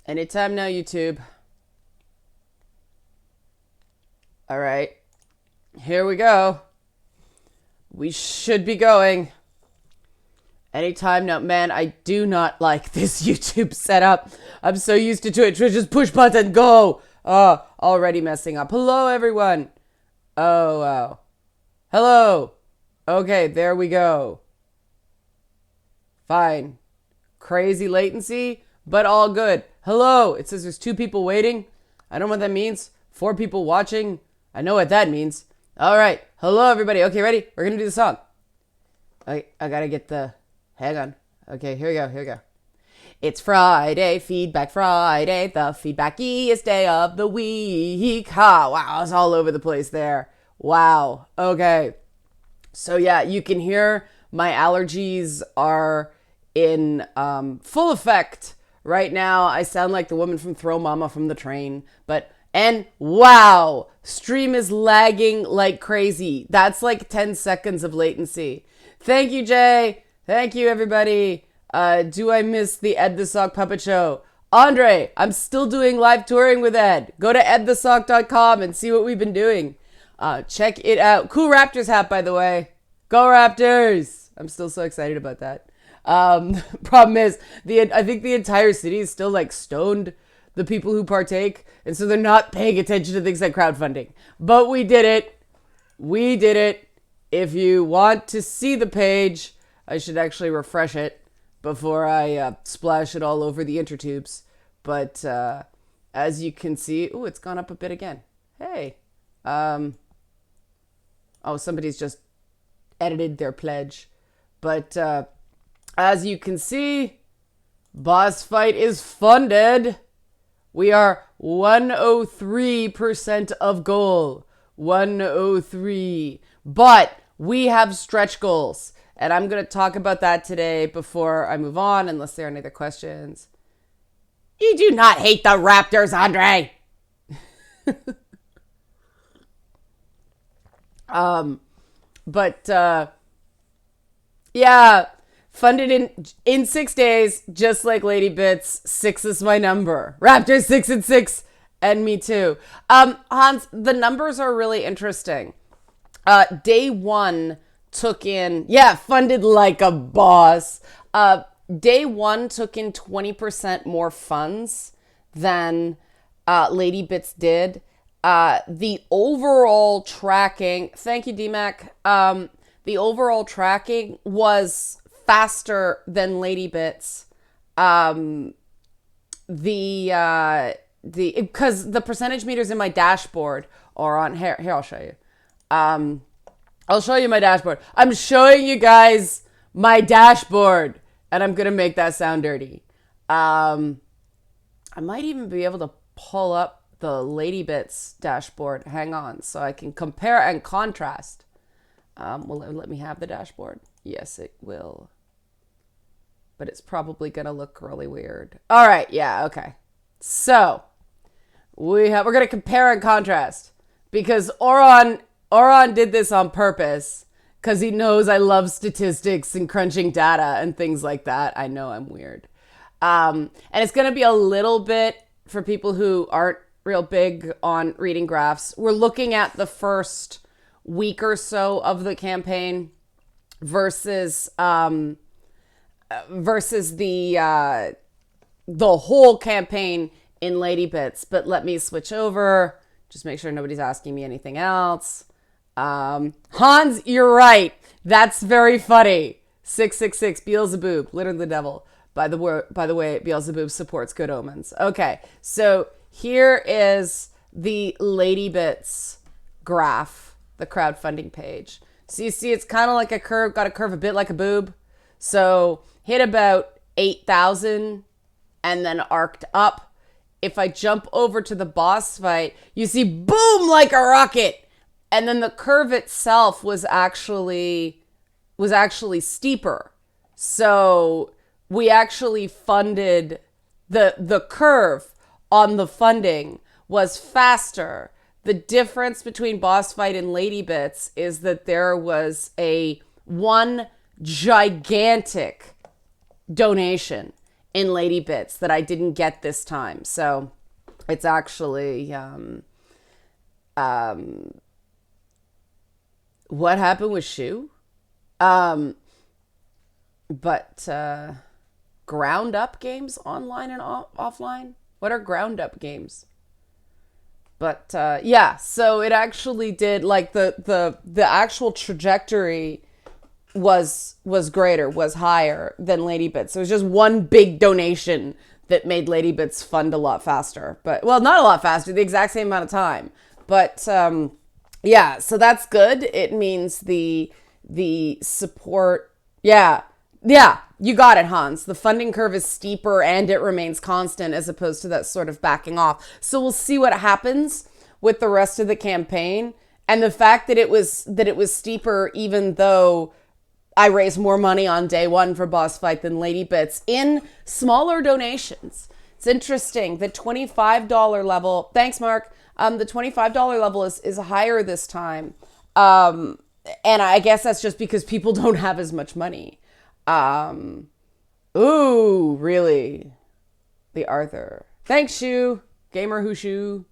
Anytime now, YouTube. All right. Here we go. We should be going. Anytime now. Man, I do not like this YouTube setup. I'm so used to it. Just push button, go. Already messing up. Hello, everyone. Oh, wow. Hello. Okay, there we go. Fine. Crazy latency, but all good. Hello. It says there's 2 people waiting. I don't know what that means. 4 people watching. I know what that means. All right. Hello, everybody. Okay, ready? We're going to do the song. I got to get the... Hang on. Okay, here we go. It's Friday, Feedback Friday, the feedbackiest day of the week. Ha, wow, it's all over the place there. Wow. Okay. So yeah, you can hear my allergies are in full effect right now. I sound like the woman from Throw Mama from the Train, and wow, stream is lagging like crazy. That's like 10 seconds of latency. Thank you, Jay. Thank you, everybody. Do I miss the Ed the Sock Puppet Show? Andre, I'm still doing live touring with Ed. Go to edthesock.com and see what we've been doing. Check it out. Cool Raptors hat, by the way. Go Raptors! I'm still so excited about that. Problem is, I think the entire city is still like stoned, the people who partake, and so they're not paying attention to things like crowdfunding. But we did it. We did it. If you want to see the page, I should actually refresh it before I splash it all over the intertubes. But as you can see, ooh, it's gone up a bit again. Hey. Oh, somebody's just edited their pledge. But as you can see, Bossfight is funded. We are 103% of goal. 103. But we have stretch goals. And I'm going to talk about that today before I move on, unless there are any other questions. You do not hate the Raptors, Andre. Yeah, funded in 6 days, just like Lady Bits. 6 is my number. Raptors 6 and 6, and me too. Hans, the numbers are really interesting. Day 1 took in, funded like a boss. Day 1 took in 20% more funds than Lady Bits did. The overall tracking, thank you, DMAC. The overall tracking was faster than Lady Bits. Because the percentage meters in my dashboard are on here. I'll show you. I'll show you my dashboard. I'm showing you guys my dashboard, and I'm gonna make that sound dirty. I might even be able to pull up the Lady Bits dashboard. Hang on, so I can compare and contrast. Will it let me have the dashboard? Yes, it will. But it's probably gonna look really weird. All right, yeah, okay. So we're gonna compare and contrast because Oron did this on purpose because he knows I love statistics and crunching data and things like that. I know I'm weird. And it's gonna be a little bit for people who aren't real big on reading graphs. We're looking at the first week or so of the campaign versus the whole campaign in Lady Bits. But let me switch over. Just make sure nobody's asking me anything else. Hans, you're right. That's very funny. 666 Beelzebub, literally the devil. By the way, Beelzebub supports good omens. Okay, so here is the Lady Bits graph, the crowdfunding page. So you see it's kind of like a curve, got a curve a bit like a boob. So hit about 8,000 and then arced up. If I jump over to the boss fight, you see boom like a rocket. And then the curve itself was actually steeper. So we actually funded the curve on the funding was faster. The difference between Boss Fight and Lady Bits is that there was one gigantic donation in Lady Bits that I didn't get this time. So it's actually what happened with Shu? But ground up games online and offline? What are ground up games? But yeah, so it actually did, like, the actual trajectory was greater, was higher than Lady Bits. It was just one big donation that made Lady Bits fund a lot faster. But, well, not a lot faster, the exact same amount of time. But yeah, so that's good. It means the support, yeah, you got it, Hans. The funding curve is steeper and it remains constant as opposed to that sort of backing off. So we'll see what happens with the rest of the campaign. And the fact that it was steeper, even though I raised more money on day one for Bossfight than Lady Bits in smaller donations. It's interesting. The $25 level, thanks, Mark. The $25 level is higher this time. And I guess that's just because people don't have as much money. Ooh, really? The Arthur. Thanks, Shu. Gamer who Shu.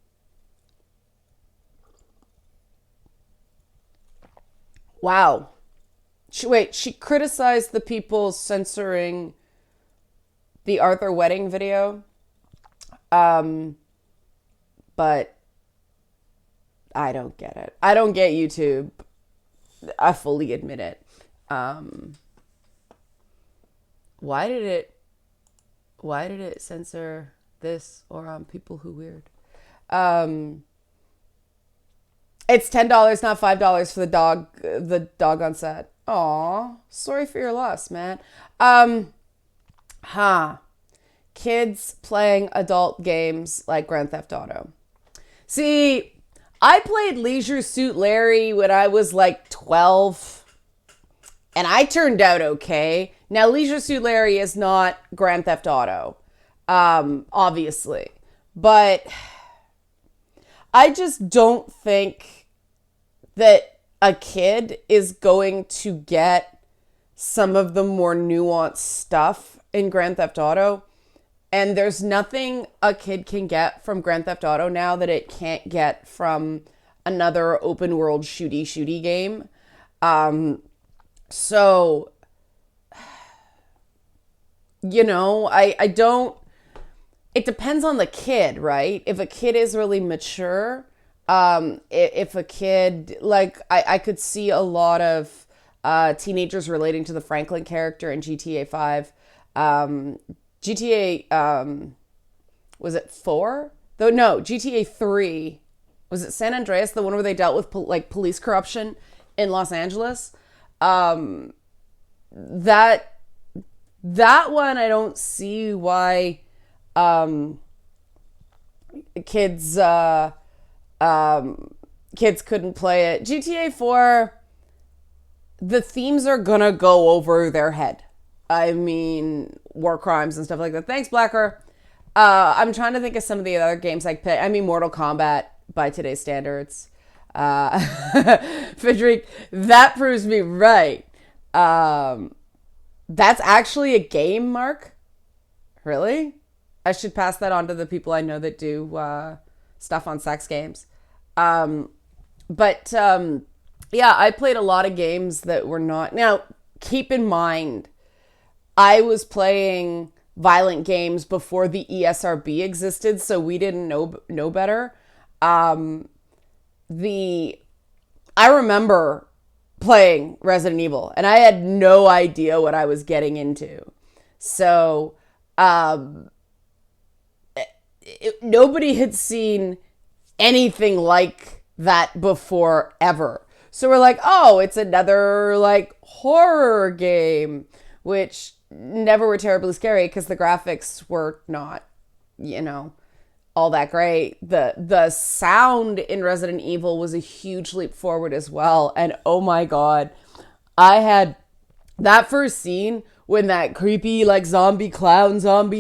Wow. Wait, she criticized the people censoring the Arthur wedding video. But I don't get it. I don't get YouTube. I fully admit it. Why did it censor this or on people who weird? It's $10, not $5 for the dog on set. Aw, sorry for your loss, man. Kids playing adult games like Grand Theft Auto. See, I played Leisure Suit Larry when I was like 12. And I turned out okay. Now, Leisure Suit Larry is not Grand Theft Auto, obviously. But I just don't think that a kid is going to get some of the more nuanced stuff in Grand Theft Auto. And there's nothing a kid can get from Grand Theft Auto now that it can't get from another open world shooty game. So, you know, I don't, it depends on the kid, right? If a kid is really mature, if a kid, like, I could see a lot of teenagers relating to the Franklin character in GTA 5. GTA, was it 4? Though, no, GTA 3. Was it San Andreas, the one where they dealt with police corruption in Los Angeles? That one, I don't see why kids couldn't play it. GTA 4, the themes are gonna go over their head. I mean, war crimes and stuff like that. Thanks, Blacker. I'm trying to think of some of the other games I play. I mean, Mortal Kombat by today's standards. Frederic, that proves me right. That's actually a game, Mark? Really? I should pass that on to the people I know that do stuff on sex games. Yeah, I played a lot of games that were not... Now, keep in mind, I was playing violent games before the ESRB existed, so we didn't know better. I remember playing Resident Evil, and I had no idea what I was getting into. So, nobody had seen anything like that before, ever. So we're like, oh, it's another, like, horror game, which never were terribly scary because the graphics were not, you know, all that great. The sound in Resident Evil was a huge leap forward as well. And oh my God, I had that first scene when that creepy, like, zombie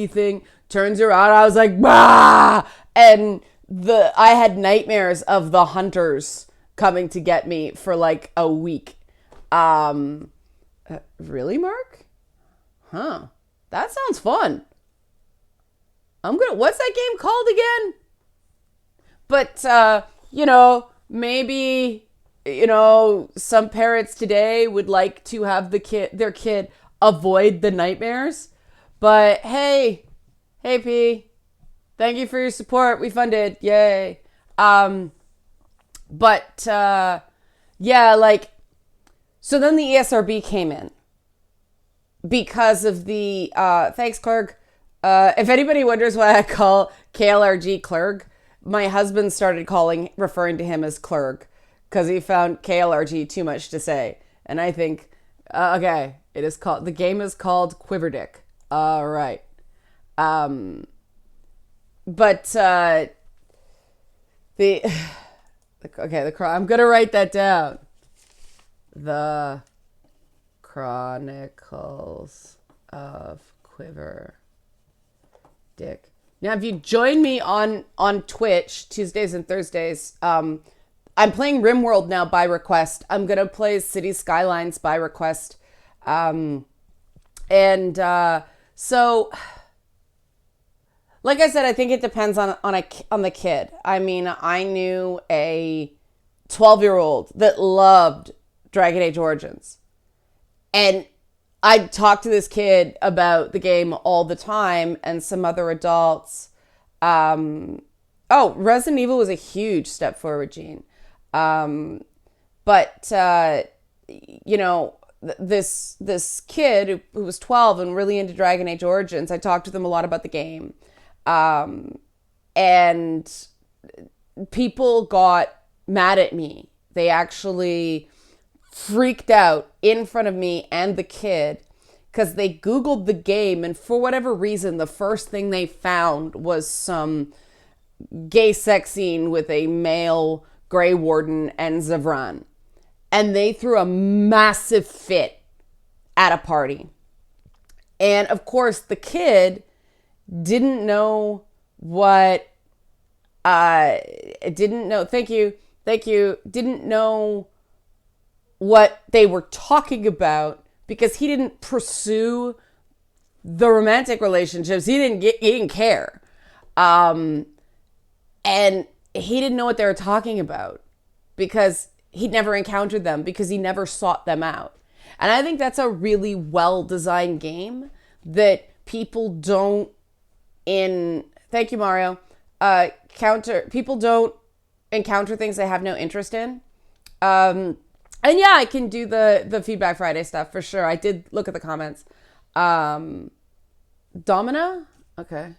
thing turns around. I was like, bah! And I had nightmares of the hunters coming to get me for like a week. Really, Mark? Huh. That sounds fun. what's that game called again? But, maybe, some parents today would like to have their kid avoid the nightmares. But hey, P, thank you for your support. We funded. Yay. So then the ESRB came in because of the, thanks, Clerg. If anybody wonders why I call KLRG Clerg, my husband started referring to him as Clerg because he found KLRG too much to say. And I think, the game is called Quiverdick. All right. I'm going to write that down. The Chronicles of Quiver Dick. Now, if you join me on Twitch Tuesdays and Thursdays, I'm playing RimWorld now by request. I'm gonna play City Skylines by request, so like I said, I think it depends on the kid. I mean, I knew a 12-year-old that loved Dragon Age Origins, and I'd talk to this kid about the game all the time, and some other adults. Resident Evil was a huge step forward, Gene. This kid who was 12 and really into Dragon Age Origins, I talked to them a lot about the game. And people got mad at me. They actually freaked out in front of me and the kid because they Googled the game, and for whatever reason, the first thing they found was some gay sex scene with a male Grey Warden and Zavran. And they threw a massive fit at a party. And of course, the kid didn't know what, didn't know what they were talking about because he didn't pursue the romantic relationships. He didn't care. And he didn't know what they were talking about because he'd never encountered them, because he never sought them out. And I think that's a really well-designed game that people don't thank you, Mario, people don't encounter things they have no interest in. And yeah, I can do the Feedback Friday stuff for sure. I did look at the comments. Domina? Okay.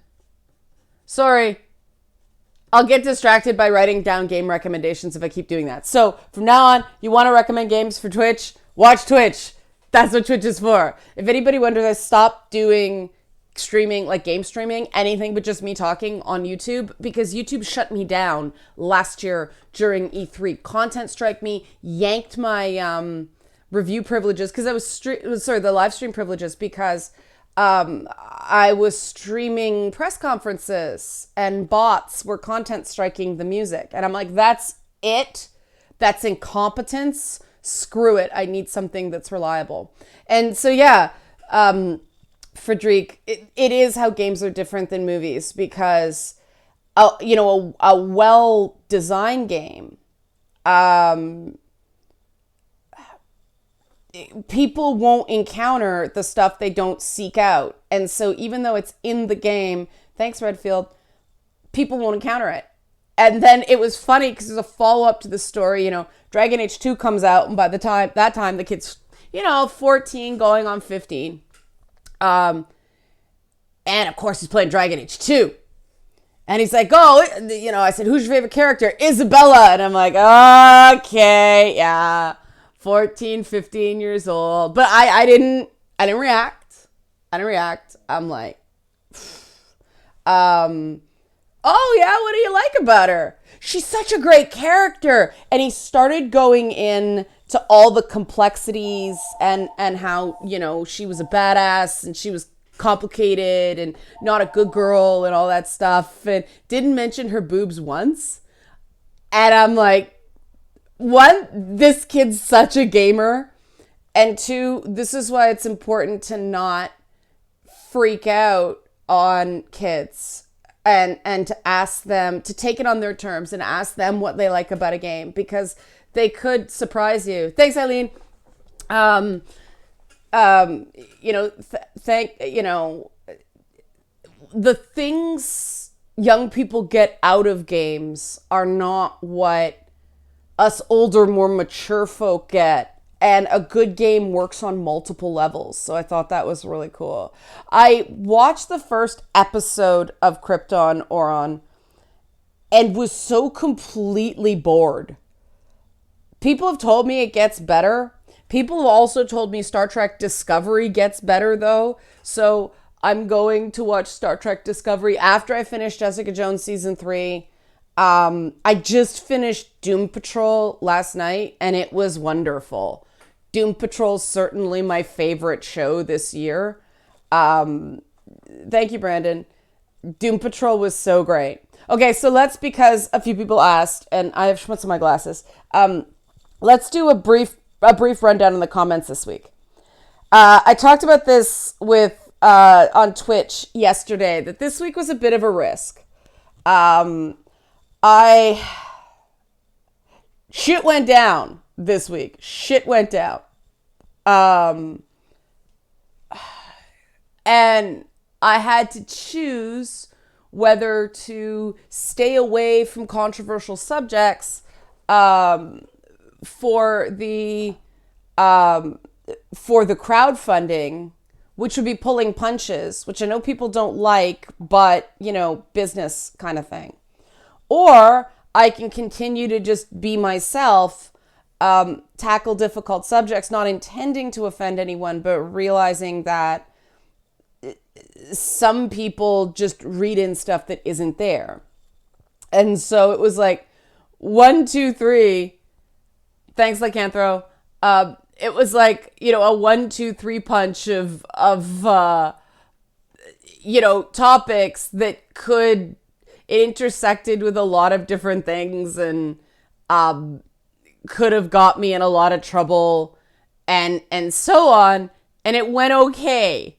Sorry. I'll get distracted by writing down game recommendations if I keep doing that. So from now on, you want to recommend games for Twitch? Watch Twitch. That's what Twitch is for. If anybody wonders, I stopped doing streaming, like game streaming, anything but just me talking on YouTube, because YouTube shut me down last year during E3. Content strike me, yanked my review privileges, because the live stream privileges, because I was streaming press conferences and bots were content striking the music. And I'm like, that's it? That's incompetence? Screw it. I need something that's reliable. And so, yeah, Frederic, it is how games are different than movies, because, a well-designed game, people won't encounter the stuff they don't seek out. And so even though it's in the game, thanks, Redfield, people won't encounter it. And then it was funny because there's a follow-up to the story. Dragon Age 2 comes out, and by that time, the kid's, 14 going on 15. And of course, he's playing Dragon Age 2. And he's like, I said, who's your favorite character? Isabella. And I'm like, okay, yeah. 14, 15 years old. But I didn't react. I'm like, oh yeah, what do you like about her? She's such a great character. And he started going in to all the complexities and how, she was a badass and she was complicated and not a good girl and all that stuff, and didn't mention her boobs once. And I'm like, one, this kid's such a gamer, and two, this is why it's important to not freak out on kids. and to ask them to take it on their terms and ask them what they like about a game, because they could surprise you. Thanks, Eileen. The things young people get out of games are not what us older, more mature folk get. And a good game works on multiple levels. So I thought that was really cool. I watched the first episode of Krypton Oron and was so completely bored. People have told me it gets better. People have also told me Star Trek Discovery gets better, though. So I'm going to watch Star Trek Discovery after I finish Jessica Jones Season 3. I just finished Doom Patrol last night, and it was wonderful. Doom Patrol's certainly my favorite show this year. Thank you, Brandon. Doom Patrol was so great. Okay, so because a few people asked, and I have schmutz in my glasses, let's do a brief rundown in the comments this week. I talked about this on Twitch yesterday, that this week was a bit of a risk. Shit went down this week. Shit went down. And I had to choose whether to stay away from controversial subjects for the crowdfunding, which would be pulling punches, which I know people don't like, but, business kind of thing. Or I can continue to just be myself, tackle difficult subjects, not intending to offend anyone, but realizing that some people just read in stuff that isn't there. And so it was like 1, 2, 3. Thanks, Lycanthro. It was like, a 1, 2, 3 punch of topics that it intersected with a lot of different things, and could have got me in a lot of trouble and so on. And it went okay,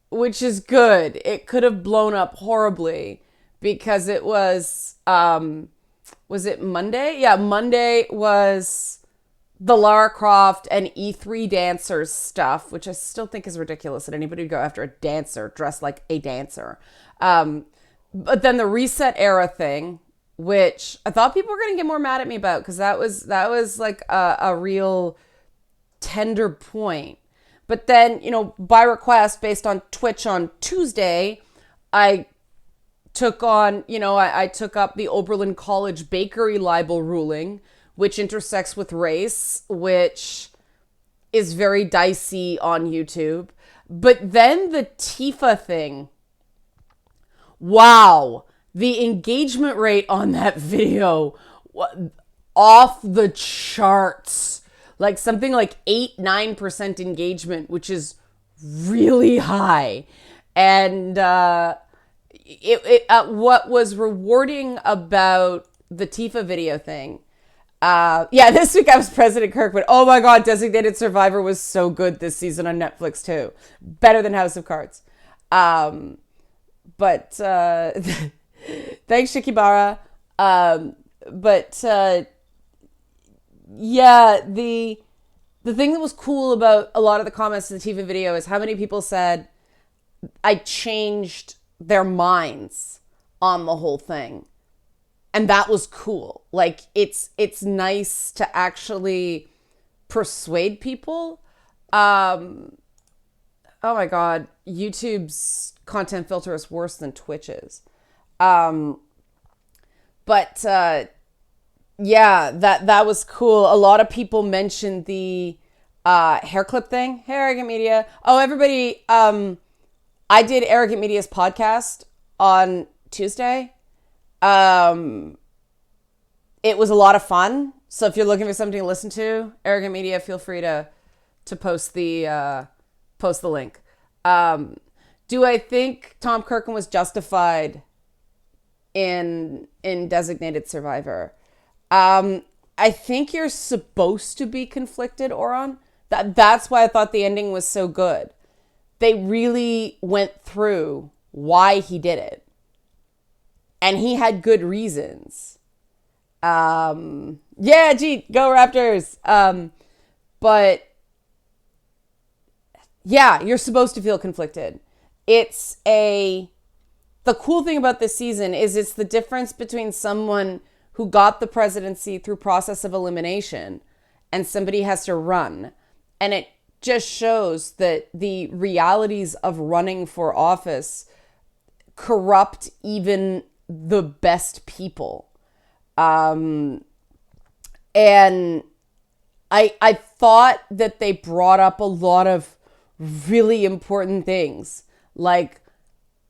which is good. It could have blown up horribly, because it was it Monday? Yeah, Monday was the Lara Croft and E3 dancers stuff, which I still think is ridiculous that anybody would go after a dancer dressed like a dancer. But then the Reset Era thing, which I thought people were going to get more mad at me about, because that was like a real tender point. But then, by request, based on Twitch on Tuesday, I took on, I took up the Oberlin College bakery libel ruling, which intersects with race, which is very dicey on YouTube. But then the Tifa thing, wow, the engagement rate on that video, off the charts. Like something like 8-9% engagement, which is really high. And what was rewarding about the Tifa video thing, this week I was President Kirkwood. Oh my God, Designated Survivor was so good this season on Netflix too. Better than House of Cards. Thanks, Shikibara. The thing that was cool about a lot of the comments to the TV video is how many people said I changed their minds on the whole thing. And that was cool. Like, it's nice to actually persuade people. Oh my God, YouTube's content filter is worse than Twitch's. That was cool. A lot of people mentioned the hair clip thing. Hey, Arrogant Media. Oh, everybody, I did Arrogant Media's podcast on Tuesday. It was a lot of fun. So if you're looking for something to listen to, Arrogant Media, feel free to post the link. Do I think Tom Kirkham was justified in Designated Survivor? I think you're supposed to be conflicted, Oron. That's why I thought the ending was so good. They really went through why he did it. And he had good reasons. Yeah, gee, go Raptors. But yeah, you're supposed to feel conflicted. The cool thing about this season is it's the difference between someone who got the presidency through process of elimination and somebody has to run. And it just shows that the realities of running for office corrupt even the best people. And I thought that they brought up a lot of really important things, like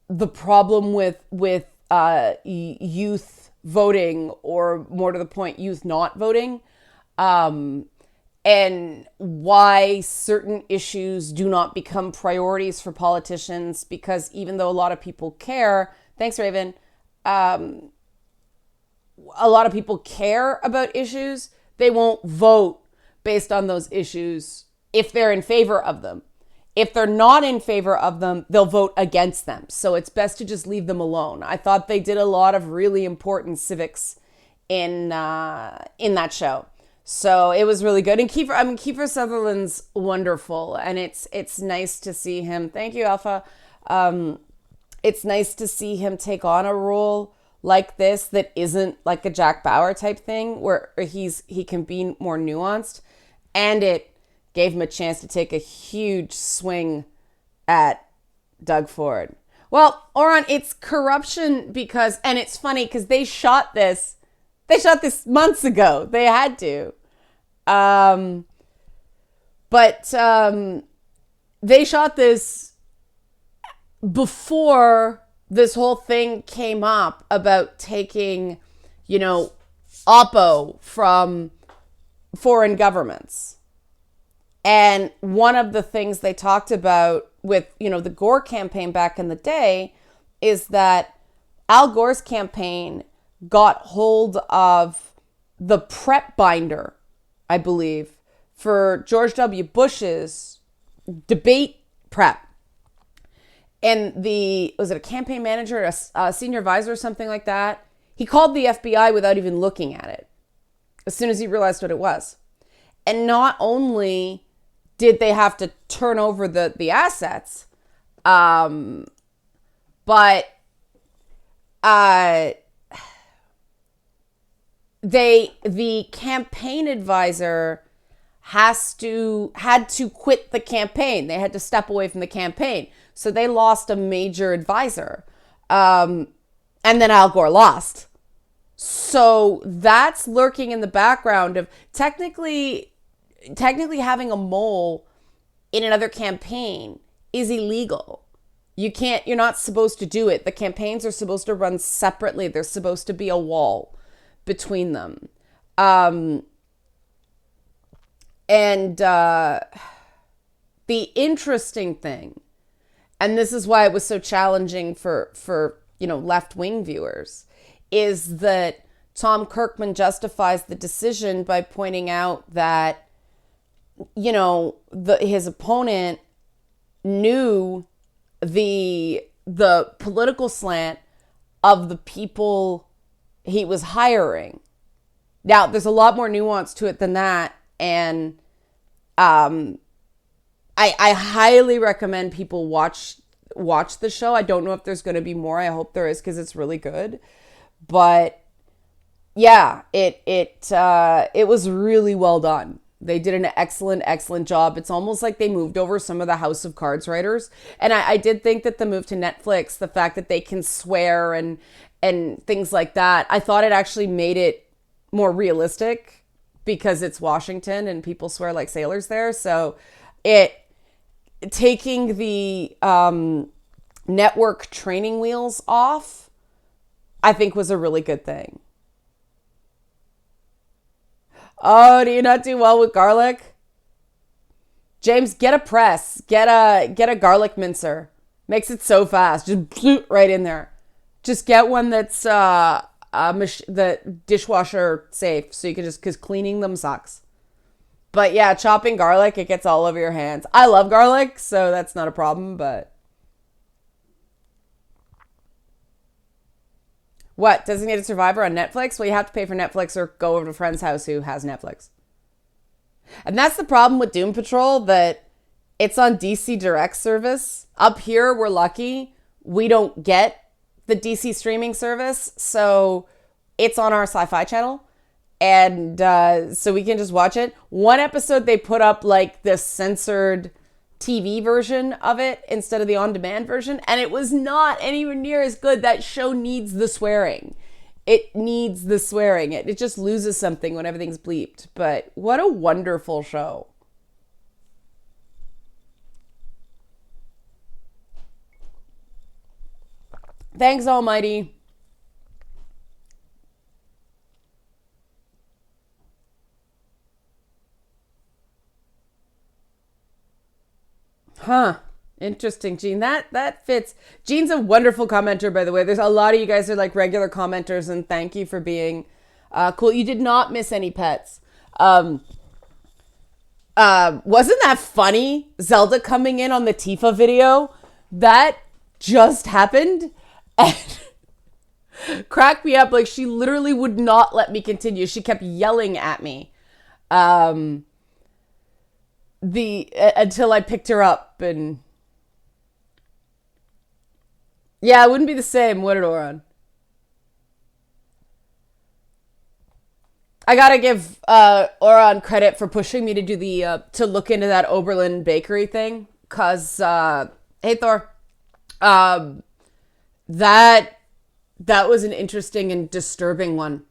the problem with youth voting, or more to the point, youth not voting, and why certain issues do not become priorities for politicians, because even though a lot of people care, thanks Raven, a lot of people care about issues, they won't vote based on those issues if they're in favor of them. If they're not in favor of them, they'll vote against them. So it's best to just leave them alone. I thought they did a lot of really important civics in that show. So it was really good. And Kiefer Sutherland's wonderful. And it's nice to see him. Thank you, Alpha. It's nice to see him take on a role like this that isn't like a Jack Bauer type thing, where he can be more nuanced. And it gave him a chance to take a huge swing at Doug Ford. Well, Oron, it's corruption because, and it's funny because they shot this months ago. They had to. But they shot this before this whole thing came up about taking, Oppo from foreign governments. And one of the things they talked about with, the Gore campaign back in the day is that Al Gore's campaign got hold of the prep binder, I believe, for George W. Bush's debate prep. And was it a campaign manager, a senior advisor or something like that? He called the FBI without even looking at it as soon as he realized what it was. And not only did they have to turn over the assets, but the campaign advisor had to quit the campaign. They had to step away from the campaign. So they lost a major advisor. And then Al Gore lost. So that's lurking in the background of technically having a mole in another campaign is illegal. You're not supposed to do it. The campaigns are supposed to run separately. There's supposed to be a wall between them. And the interesting thing, and this is why it was so challenging for left-wing viewers, is that Tom Kirkman justifies the decision by pointing out that his opponent knew the political slant of the people he was hiring. Now, there's a lot more nuance to it than that, and I highly recommend people watch the show. I don't know if there's going to be more. I hope there is, because it's really good. But yeah, it was really well done. They did an excellent job. It's almost like they moved over some of the House of Cards writers. And I did think that the move to Netflix, the fact that they can swear and things like that, I thought it actually made it more realistic because it's Washington and people swear like sailors there. So taking the network training wheels off, I think was a really good thing. Oh, do you not do well with garlic? James, get a press. Get a garlic mincer. Makes it so fast. Just right in there. Just get one that's the dishwasher safe, so you can because cleaning them sucks. But yeah, chopping garlic, it gets all over your hands. I love garlic, so that's not a problem, but What? Designated Survivor on Netflix? Well, you have to pay for Netflix or go over to a friend's house who has Netflix. And that's the problem with Doom Patrol, that it's on DC Direct service. Up here, we're lucky. We don't get the DC streaming service, so it's on our Sci-Fi channel. And so we can just watch it. One episode, they put up like the censored TV version of it instead of the on-demand version, and it was not anywhere near as good. That show needs the swearing. It needs the swearing. It just loses something when everything's bleeped. But what a wonderful show. Thanks, Almighty. Huh. Interesting, Gene. That fits. Gene's a wonderful commenter, by the way. There's a lot of you guys are like regular commenters, and thank you for being cool. You did not miss any pets. Wasn't that funny? Zelda coming in on the Tifa video? That just happened and cracked me up. Like, she literally would not let me continue. She kept yelling at me. Until I picked her up, and yeah, it wouldn't be the same, would it, Oron? I gotta give Oron credit for pushing me to do the to look into that Oberlin bakery thing, cause hey Thor, that was an interesting and disturbing one.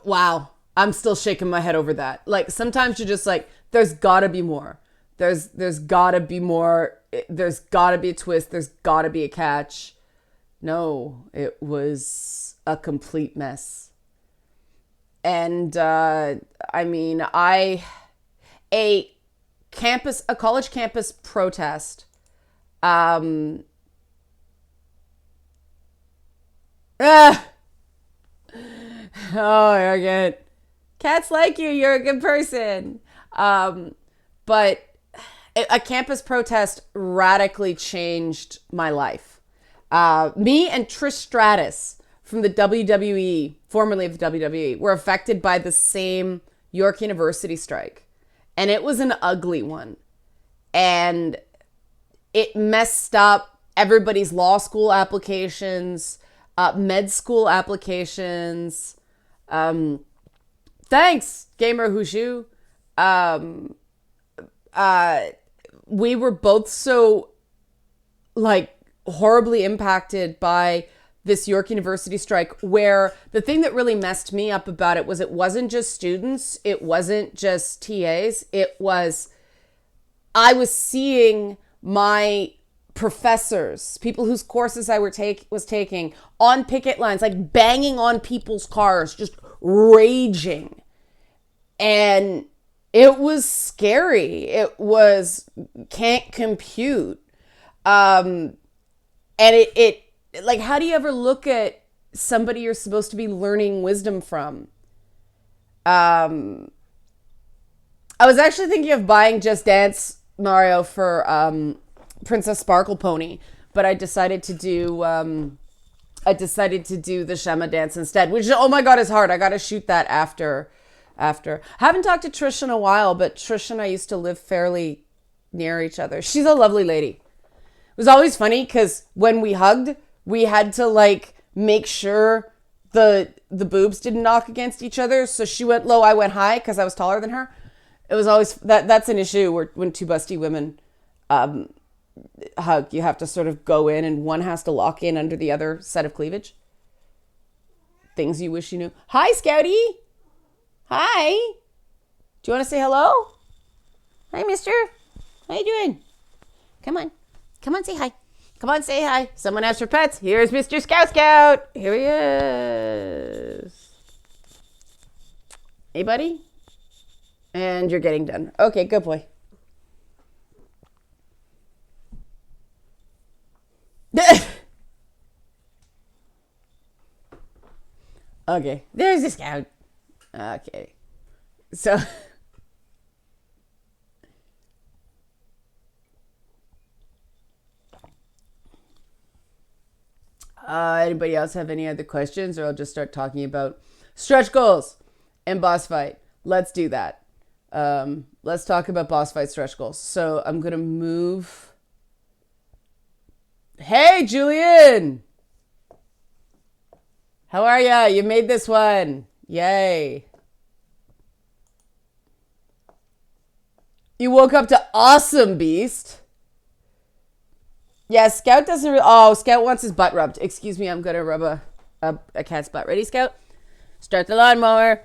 Wow. I'm still shaking my head over that. Like, sometimes you're just like, there's gotta be more. There's gotta be more. There's gotta be a twist. There's gotta be a catch. No, it was a complete mess. And, I mean, a college campus protest, oh, I get cats like you. You're a good person. But a campus protest radically changed my life. Me and Trish Stratus from the WWE, formerly of the WWE, were affected by the same York University strike. And it was an ugly one. And it messed up everybody's law school applications, med school applications. Thanks, Gamer Hushu. We were both so, like, horribly impacted by this York University strike, where the thing that really messed me up about it wasn't just students, it wasn't just TAs, I was seeing my professors, people whose courses I was taking, on picket lines, like banging on people's cars, just raging. And it was scary. It was can't compute. And it like, how do you ever look at somebody you're supposed to be learning wisdom from? I was actually thinking of buying Just Dance Mario for Princess Sparkle Pony, but I decided to do the Shema dance instead, which, oh my god, is hard. I gotta shoot that after. I haven't talked to Trish in a while, but Trish and I used to live fairly near each other. She's a lovely lady. It was always funny because when we hugged, we had to like make sure the boobs didn't knock against each other. So she went low, I went high because I was taller than her. It was always that's an issue when two busty women hug. You have to sort of go in, and one has to lock in under the other set of cleavage. Things you wish you knew. Hi, Scouty. Hi. Do you want to say hello? Hi, mister. How you doing? Come on. Come on, say hi. Come on, say hi. Someone asked for pets. Here's Mr. Scout. Here he is. Hey, buddy. And you're getting done. Okay, good boy. Okay, there's the Scout. Okay. So... Anybody else have any other questions, or I'll just start talking about stretch goals and boss fight. Let's do that. Let's talk about boss fight stretch goals. So I'm going to move. Hey, Julian. How are ya? You made this one. Yay. You woke up to awesome, Beast. Yeah, Scout doesn't really... Oh, Scout wants his butt rubbed. Excuse me, I'm going to rub a cat's butt. Ready, Scout? Start the lawnmower.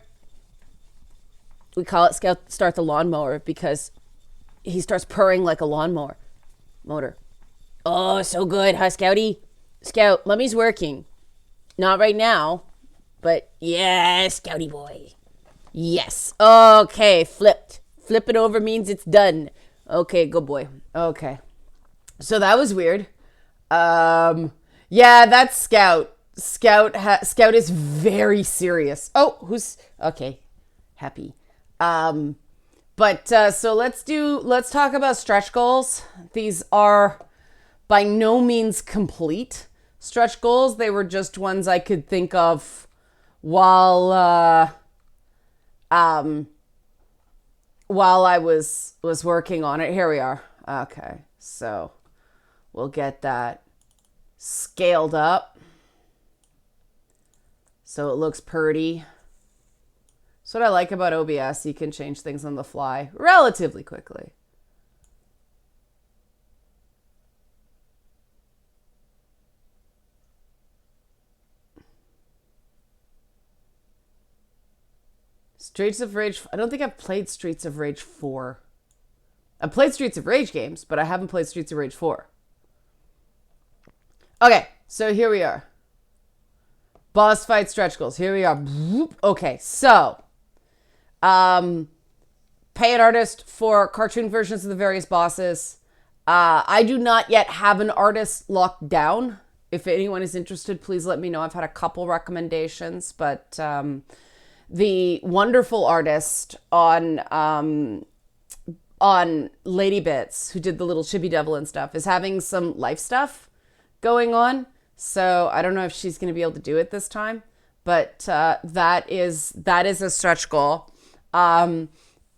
We call it Scout start the lawnmower because he starts purring like a lawnmower motor. Oh, so good, huh, Scouty? Scout, Mummy's working. Not right now, but yeah, Scouty boy. Yes. Okay, flipped. Flip it over means it's done. Okay, good boy. Okay. So that was weird. Yeah, that's Scout. Scout is very serious. Oh, who's okay? Happy. But so let's talk about stretch goals. These are by no means complete stretch goals. They were just ones I could think of while I was working on it. Here we are. Okay, so we'll get that scaled up so it looks pretty. That's what I like about OBS. You can change things on the fly relatively quickly. Streets of Rage. I don't think I've played Streets of Rage 4. I've played Streets of Rage games, but I haven't played Streets of Rage 4. Okay, so here we are. Boss fight stretch goals. Here we are. Okay, so pay an artist for cartoon versions of the various bosses. I do not yet have an artist locked down. If anyone is interested, please let me know. I've had a couple recommendations, but the wonderful artist on Lady Bits, who did the little Chibi Devil and stuff, is having some life stuff going on. So I don't know if she's going to be able to do it this time, but that is a stretch goal. And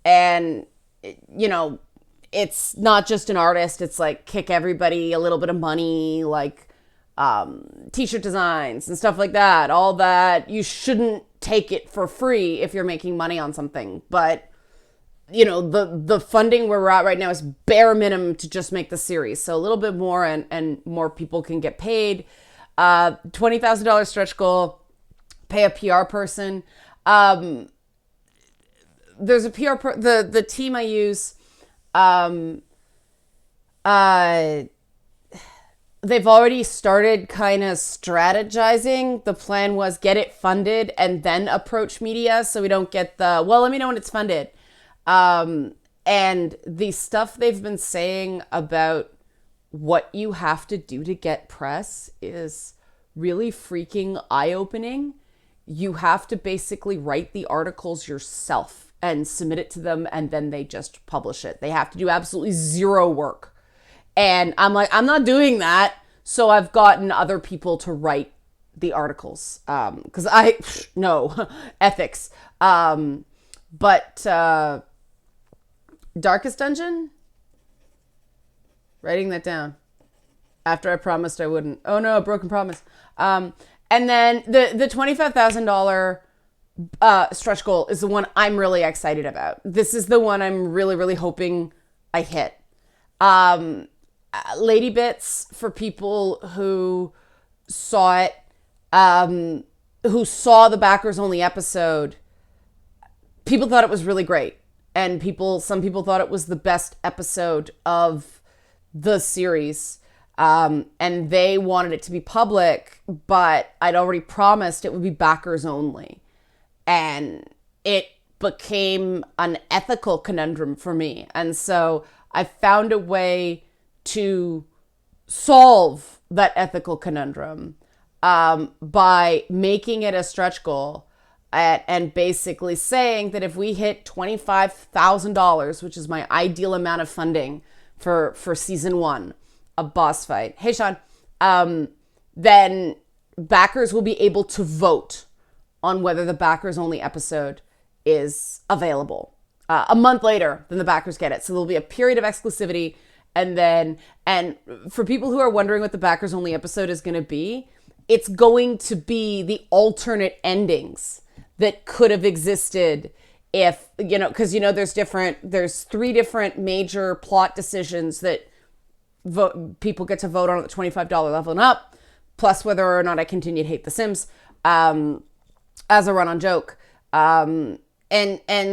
you know, it's not just an artist. It's like kick everybody a little bit of money, like t-shirt designs and stuff like that. All that. You shouldn't take it for free if you're making money on something, but you know, the funding where we're at right now is bare minimum to just make the series. So a little bit more and more people can get paid. $20,000 stretch goal, pay a PR person. There's a PR, the team I use, they've already started kind of strategizing. The plan was get it funded and then approach media so we don't get the, well, let me know when it's funded. And the stuff they've been saying about what you have to do to get press is really freaking eye-opening. You have to basically write the articles yourself and submit it to them, and then they just publish it. They have to do absolutely zero work. And I'm like, I'm not doing that. So I've gotten other people to write the articles. Because no, ethics. But Darkest Dungeon? Writing that down. After I promised I wouldn't. Oh no, broken promise. And then the $25,000 stretch goal is the one I'm really excited about. This is the one I'm really, really hoping I hit. Lady Bits, for people who saw it, who saw the backers only episode, people thought it was really great. And some people thought it was the best episode of the series. And they wanted it to be public, but I'd already promised it would be backers only. And it became an ethical conundrum for me. And so I found a way to solve that ethical conundrum by making it a stretch goal and basically saying that if we hit $25,000, which is my ideal amount of funding for season 1 of Boss Fight. Hey, Sean. Then backers will be able to vote on whether the backers only episode is available a month later than the backers get it. So there'll be a period of exclusivity. And for people who are wondering what the backers only episode is going to be, it's going to be the alternate endings that could have existed if, because, there's 3 different major plot decisions that people get to vote on at the $25 level and up, plus whether or not I continue to hate The Sims, as a run-on joke. And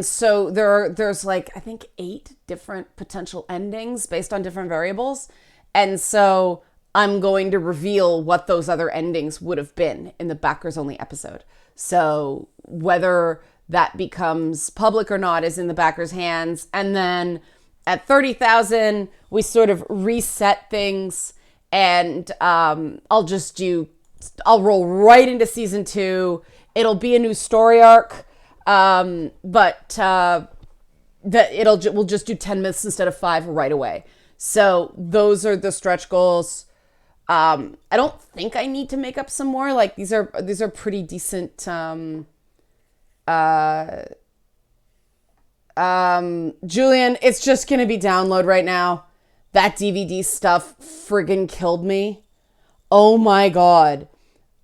so there's like, I think 8 different potential endings based on different variables. And so I'm going to reveal what those other endings would have been in the backers only episode. So whether that becomes public or not is in the backers' hands. And then at 30,000, we sort of reset things, and I'll roll right into season 2. It'll be a new story arc, but we'll just do 10 myths instead of 5 right away. So those are the stretch goals. I don't think I need to make up some more. Like these are pretty decent. Julian, it's just gonna be download right now. That DVD stuff friggin' killed me. Oh my God.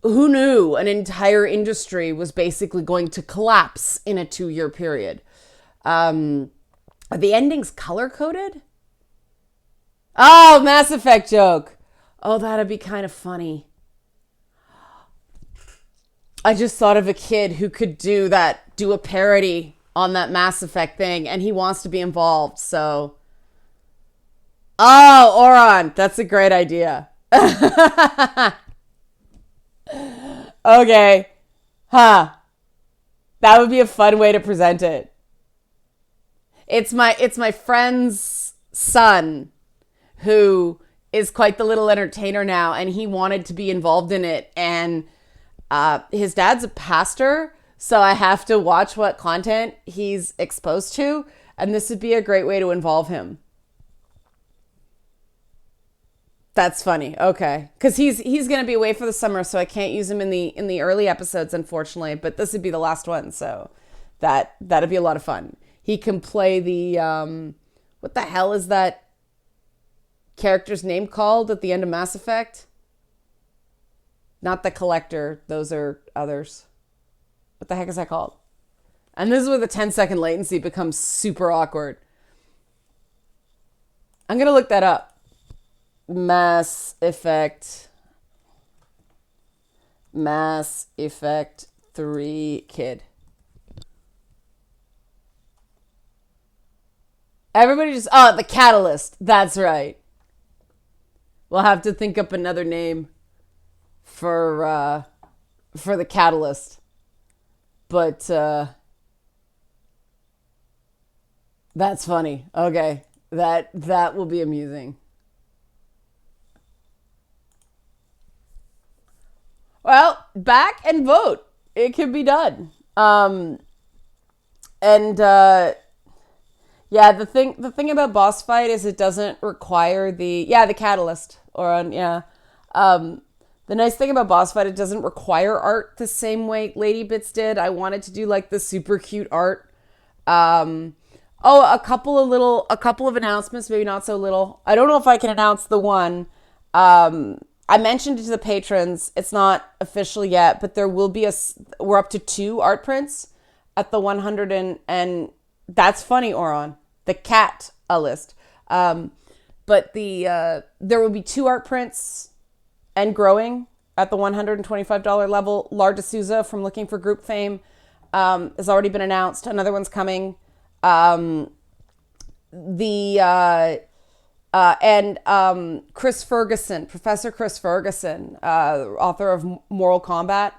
Who knew an entire industry was basically going to collapse in a 2-year period? Are the endings color-coded? Oh, Mass Effect joke. Oh, that'd be kind of funny. I just thought of a kid who could do a parody on that Mass Effect thing, and he wants to be involved, so. Oh, Oron, that's a great idea. Okay. Huh. That would be a fun way to present it. It's my friend's son who is quite the little entertainer now, and he wanted to be involved in it, and his dad's a pastor, so I have to watch what content he's exposed to, and this would be a great way to involve him. That's funny. Okay. Because he's going to be away for the summer, so I can't use him in the early episodes, unfortunately, but this would be the last one, so that'd be a lot of fun. He can play the what the hell is that character's name called at the end of Mass Effect? Not the Collector. Those are others. What the heck is that called? And this is where the 10-second latency becomes super awkward. I'm going to look that up. Mass Effect 3 kid. Everybody just, the Catalyst. That's right. We'll have to think up another name for the Catalyst. But that's funny. Okay. That will be amusing. Well, back and vote. It can be done. Yeah, the thing about Bossfight is it doesn't require the Catalyst The nice thing about Bossfight, it doesn't require art the same way Lady Bits did. I wanted to do like the super cute art. A couple of announcements, maybe not so little. I don't know if I can announce the one. I mentioned it to the patrons. It's not official yet, but there will be we're up to 2 art prints at the 100 and that's funny, Oron. The cat list. But there will be 2 art prints and growing at the $125 level. Lar D'Souza from Looking for Group Fame has already been announced. Another one's coming. Chris Ferguson, Professor Chris Ferguson, author of Moral Combat,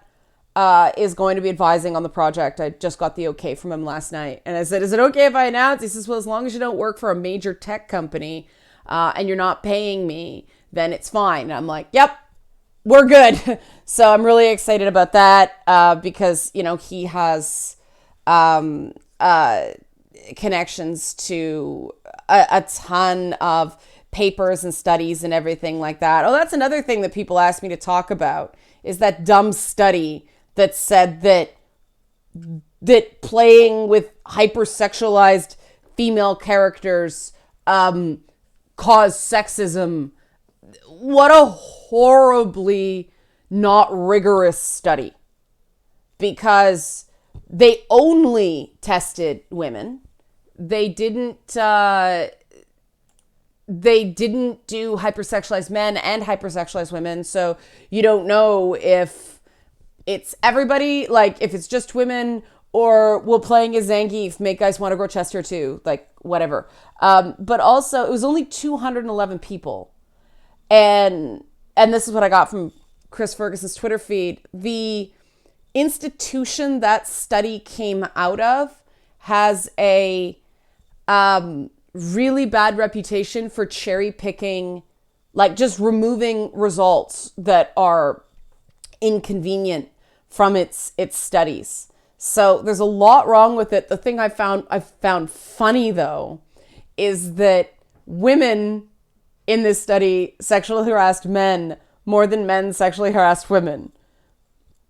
is going to be advising on the project. I just got the okay from him last night. And I said, is it okay if I announce? He says, well, as long as you don't work for a major tech company and you're not paying me, then it's fine. And I'm like, yep, we're good. So I'm really excited about that because, he has connections to a ton of papers and studies and everything like that. Oh, that's another thing that people ask me to talk about is that dumb study that said that playing with hypersexualized female characters cause sexism. What a horribly not rigorous study, because they only tested women. They didn't do hypersexualized men and hypersexualized women. So you don't know if it's everybody, like if it's just women, or will playing as Zangief make guys want to grow chest hair too, like whatever. But also it was only 211 people. And this is what I got from Chris Ferguson's Twitter feed. The institution that study came out of has a really bad reputation for cherry picking, like just removing results that are inconvenient from its studies. So there's a lot wrong with it. The thing I found funny though is that women in this study sexually harassed men more than men sexually harassed women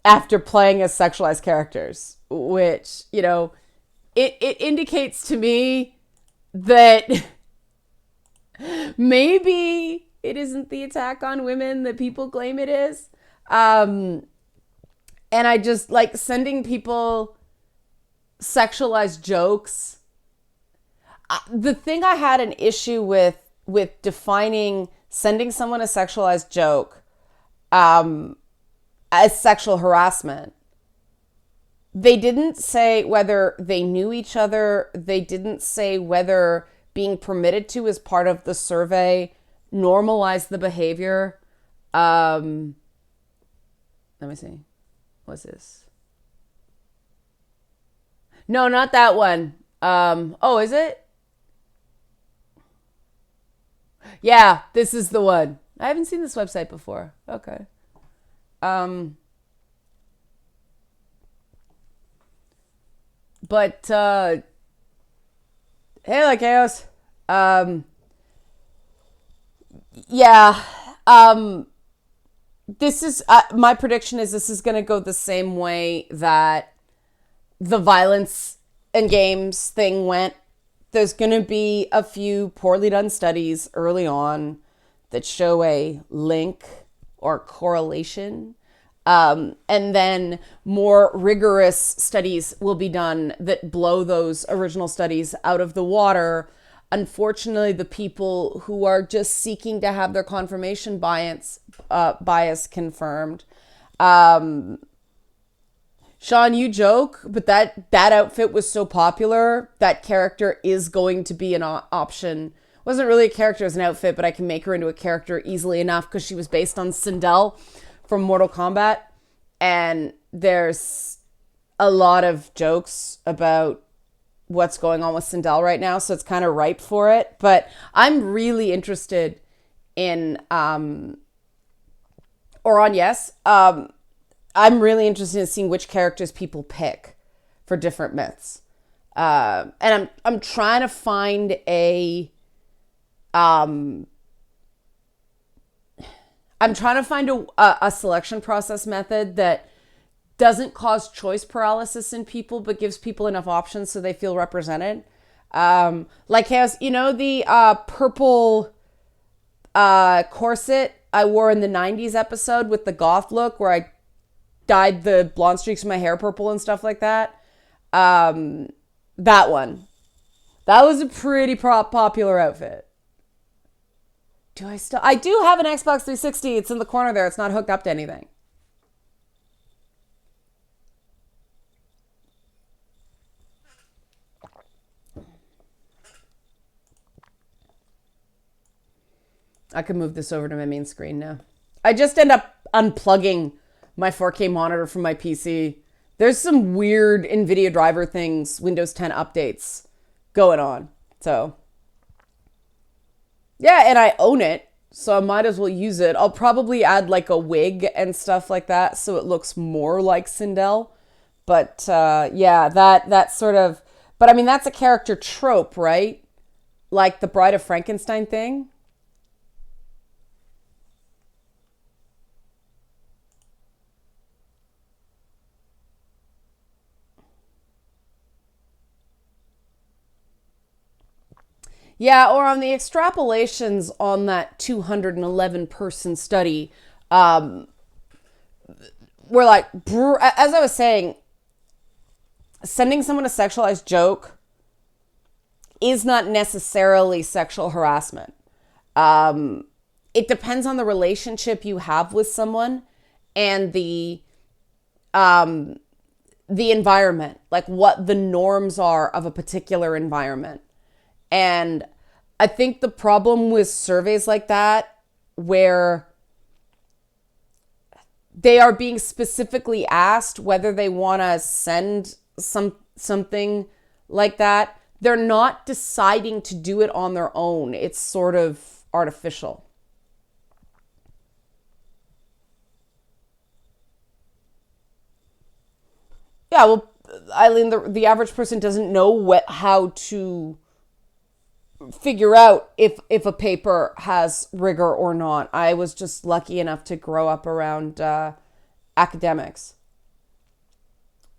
after playing as sexualized characters, which, you know, it indicates to me that maybe it isn't the attack on women that people claim it is. And I just like sending people sexualized jokes. The thing I had an issue with defining sending someone a sexualized joke as sexual harassment. They didn't say whether they knew each other. They didn't say whether being permitted to as part of the survey normalized the behavior. Let me see. What's this? No, not that one. Oh, is it? Yeah, this is the one. I haven't seen this website before. Okay. But hey, like chaos. Yeah. This is my prediction is this is going to go the same way that the violence and games thing went. There's going to be a few poorly done studies early on that show a link or correlation. And then more rigorous studies will be done that blow those original studies out of the water. Unfortunately, the people who are just seeking to have their confirmation bias confirmed. Sean, you joke, but that outfit was so popular, that character is going to be an option. It wasn't really a character, as an outfit, but I can make her into a character easily enough because she was based on Sindel from Mortal Kombat. And there's a lot of jokes about what's going on with Sindel right now, so it's kind of ripe for it. But I'm really interested in I'm really interested in seeing which characters people pick for different myths. And I'm trying to find a selection process method that doesn't cause choice paralysis in people, but gives people enough options so they feel represented. Like has, you know, the purple corset I wore in the 90s episode with the goth look where I dyed the blonde streaks in my hair purple and stuff like that. That one. That was a pretty popular outfit. I do have an Xbox 360. It's in the corner there. It's not hooked up to anything. I can move this over to my main screen now. I just end up unplugging my 4K monitor from my PC. There's some weird NVIDIA driver things, Windows 10 updates going on. So, yeah, and I own it, so I might as well use it. I'll probably add like a wig and stuff like that so it looks more like Sindel. But yeah, that sort of... But I mean, that's a character trope, right? Like the Bride of Frankenstein thing. Yeah, or on the extrapolations on that 211 person study, um, we're like, as I was saying, sending someone a sexualized joke is not necessarily sexual harassment. Um, it depends on the relationship you have with someone and um, the environment, like what the norms are of a particular environment. And I think the problem with surveys like that, where they are being specifically asked whether they want to send something like that, they're not deciding to do it on their own. It's sort of artificial. Yeah, well, Eileen, the average person doesn't know how to figure out if a paper has rigor or not. I was just lucky enough to grow up around academics.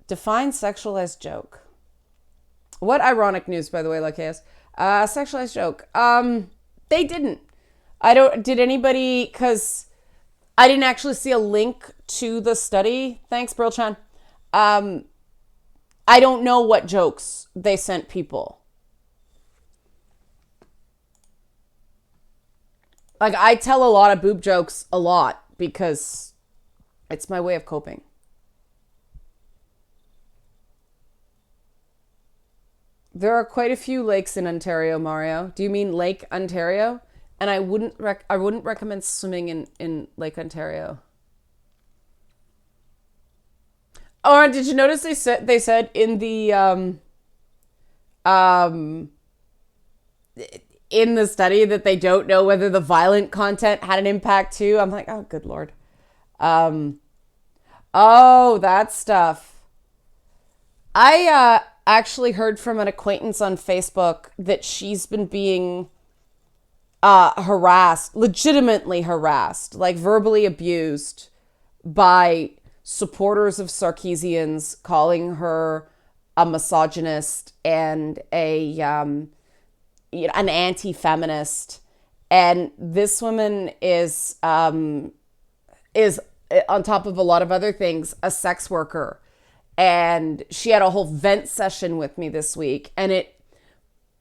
Define sexualized joke. What ironic news, by the way, Lakeas. Sexualized joke. They didn't. I don't. Did anybody? Because I didn't actually see a link to the study. Thanks, Brill-chan. Um, I don't know what jokes they sent people. Like, I tell a lot of boob jokes a lot because it's my way of coping. There are quite a few lakes in Ontario, Mario. Do you mean Lake Ontario? And I wouldn't recommend swimming in Lake Ontario. Oh, did you notice they said um in the study that they don't know whether the violent content had an impact too? I'm like, oh, good lord. Um, oh, that stuff. I actually heard from an acquaintance on Facebook that she's been being harassed, legitimately harassed, like verbally abused by supporters of Sarkeesians, calling her a misogynist and an anti-feminist. And this woman is on top of a lot of other things a sex worker, and she had a whole vent session with me this week. And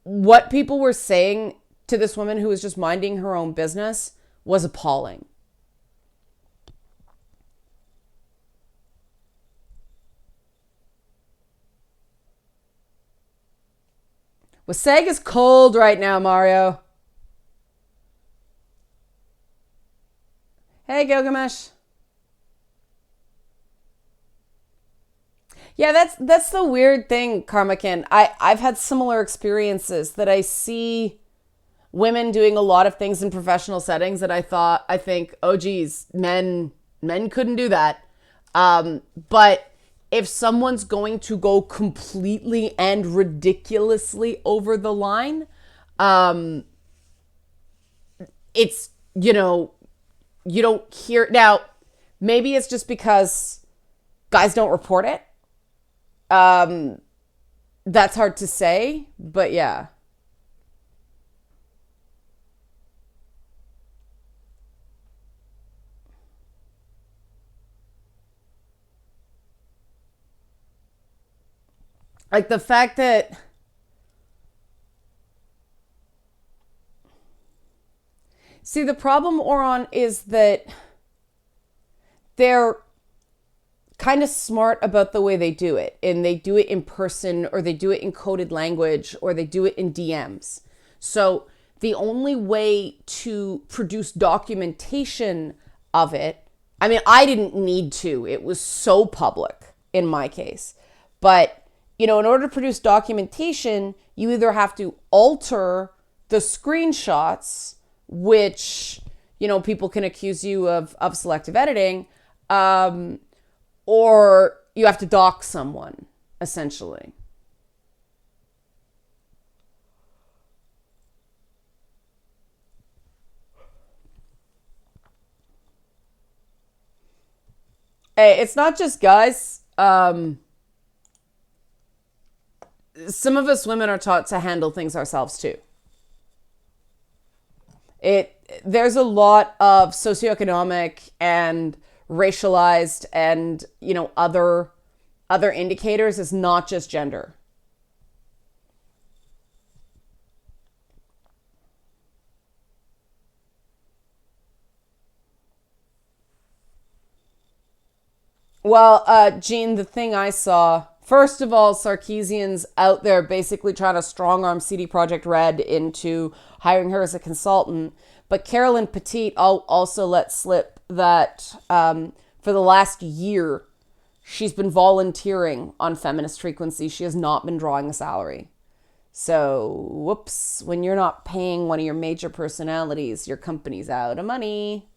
what people were saying to this woman who was just minding her own business was appalling. Wasag is cold right now, Mario. Hey, Gilgamesh. Yeah, that's the weird thing, Karmakin. I've had similar experiences that I see women doing a lot of things in professional settings that I think, oh geez, men couldn't do that. But if someone's going to go completely and ridiculously over the line, um, it's, you don't hear. Now, maybe it's just because guys don't report it. Um, that's hard to say, but yeah. Like the fact that, see, the problem, Oron, is that they're kind of smart about the way they do it. And they do it in person, or they do it in coded language, or they do it in DMs. So the only way to produce documentation of it, I mean, I didn't need to. It was so public in my case. But, in order to produce documentation, you either have to alter the screenshots, which, people can accuse you of selective editing, or you have to dox someone, essentially. Hey, it's not just guys. Some of us women are taught to handle things ourselves too. There's a lot of socioeconomic and racialized and, other indicators. It's not just gender. Well, Gene, the thing I saw, first of all, Sarkeesian's out there basically trying to strong arm CD Projekt Red into hiring her as a consultant. But Carolyn Petit also let slip that for the last year, she's been volunteering on Feminist Frequency. She has not been drawing a salary. So, whoops, when you're not paying one of your major personalities, your company's out of money.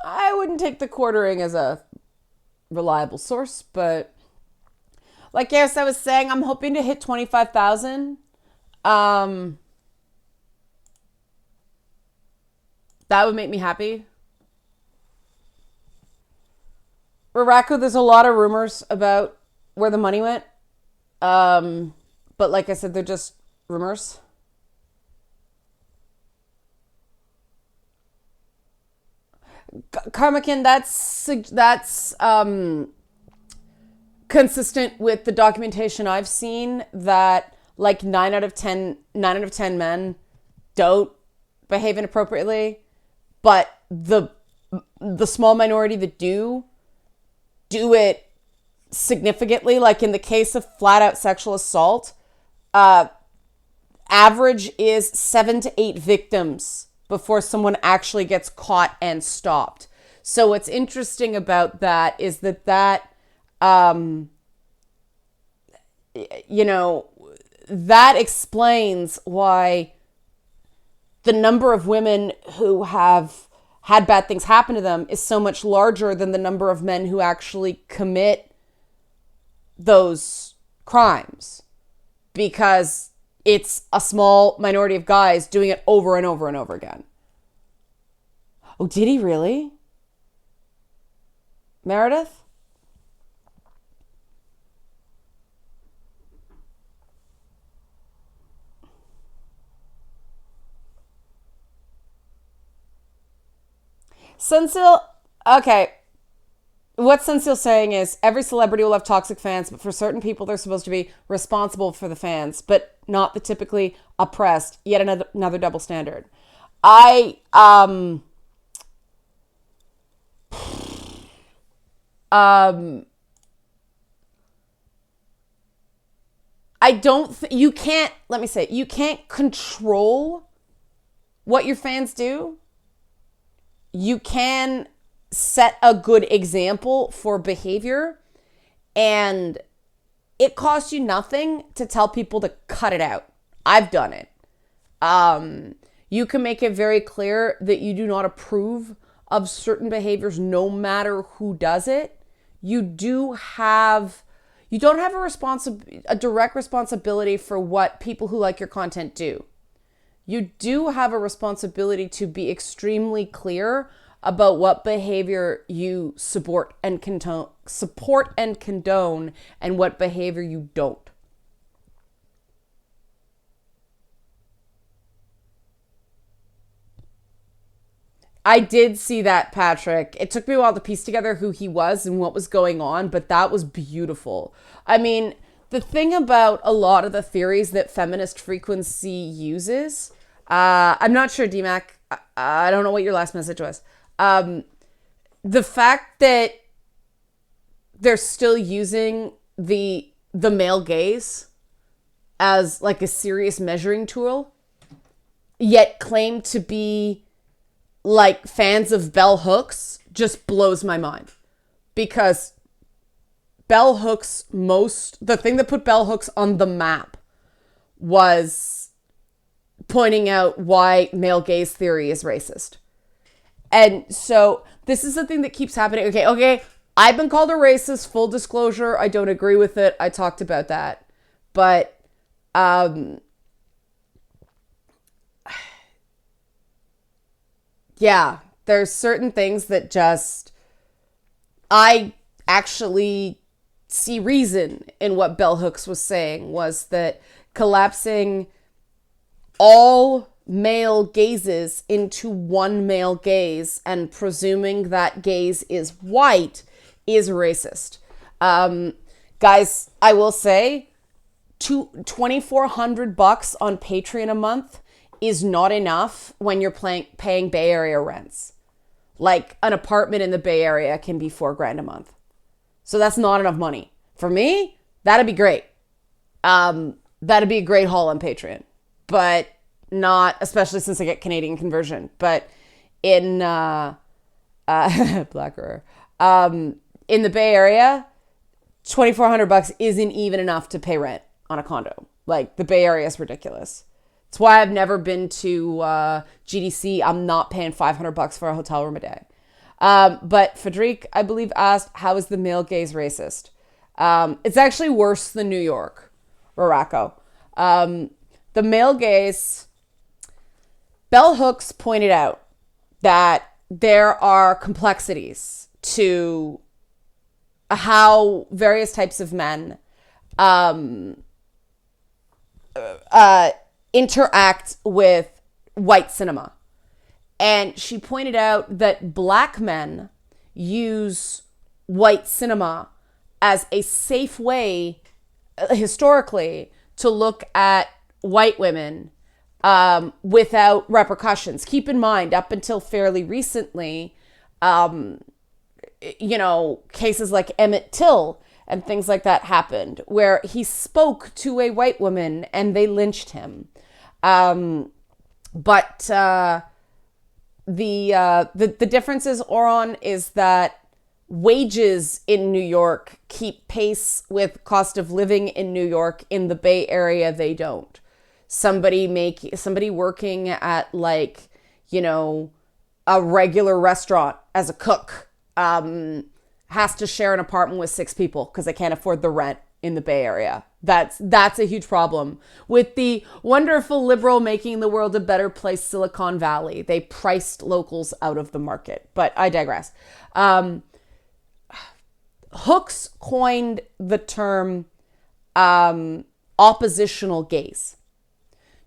I wouldn't take the quartering as a reliable source, but like yes, I was saying, I'm hoping to hit 25,000. Um, that would make me happy. Raraku, there's a lot of rumors about where the money went. Um, but like I said, they're just rumors. Karmakin, that's consistent with the documentation I've seen that like 9 out of 10 men don't behave inappropriately, but the small minority that do it significantly. Like in the case of flat out sexual assault, uh, average is 7 to 8 victims before someone actually gets caught and stopped. So what's interesting about that is that um, you know, that explains why the number of women who have had bad things happen to them is so much larger than the number of men who actually commit those crimes, because it's a small minority of guys doing it over and over and over again. Oh, did he really? Meredith? Sensil, okay. What Sensil's saying is every celebrity will have toxic fans, but for certain people, they're supposed to be responsible for the fans, but not the typically oppressed. Yet another double standard. I, um, I don't, you can't, let me say, you can't control what your fans do. You can set a good example for behavior, and it costs you nothing to tell people to cut it out. I've done it. You can make it very clear that you do not approve of certain behaviors no matter who does it. You don't have a direct responsibility for what people who like your content do. You do have a responsibility to be extremely clear about what behavior you support and condone, and what behavior you don't. I did see that, Patrick. It took me a while to piece together who he was and what was going on, but that was beautiful. I mean, the thing about a lot of the theories that feminist frequency uses, I'm not sure, DMAC. I don't know what your last message was. The fact that they're still using the male gaze as like a serious measuring tool, yet claim to be like fans of bell hooks, just blows my mind. Because bell hooks, the thing that put bell hooks on the map was pointing out why male gaze theory is racist. And so this is the thing that keeps happening. Okay. I've been called a racist, full disclosure. I don't agree with it. I talked about that. But yeah, There's certain things that just, I actually see reason in what Bell Hooks was saying, was that collapsing all male gazes into one male gaze and presuming that gaze is white is racist. Guys, I will say, $2,400 on Patreon a month is not enough when you're paying Bay Area rents. Like, an apartment in the Bay Area can be $4,000 a month. So that's not enough money. For me, that'd be great. That'd be a great haul on Patreon. But not, especially since I get Canadian conversion. But in Blacker, in the Bay Area, $2,400 isn't even enough to pay rent on a condo. Like, the Bay Area is ridiculous. It's why I've never been to GDC. I'm not paying $500 for a hotel room a day. But Frederic, I believe, asked, how is the male gaze racist? It's actually worse than New York, Raraco. The male gaze, Bell Hooks pointed out that there are complexities to how various types of men interact with white cinema. And she pointed out that black men use white cinema as a safe way, historically, to look at white women without repercussions. Keep in mind, up until fairly recently, cases like Emmett Till and things like that happened, where he spoke to a white woman and they lynched him. But the differences, Oron, is that wages in New York keep pace with cost of living in New York. In the Bay Area, they don't. Somebody working at, like, a regular restaurant as a cook has to share an apartment with 6 people because they can't afford the rent in the Bay Area. That's a huge problem. With the wonderful liberal making the world a better place, Silicon Valley, they priced locals out of the market. But I digress. Hooks coined the term oppositional gaze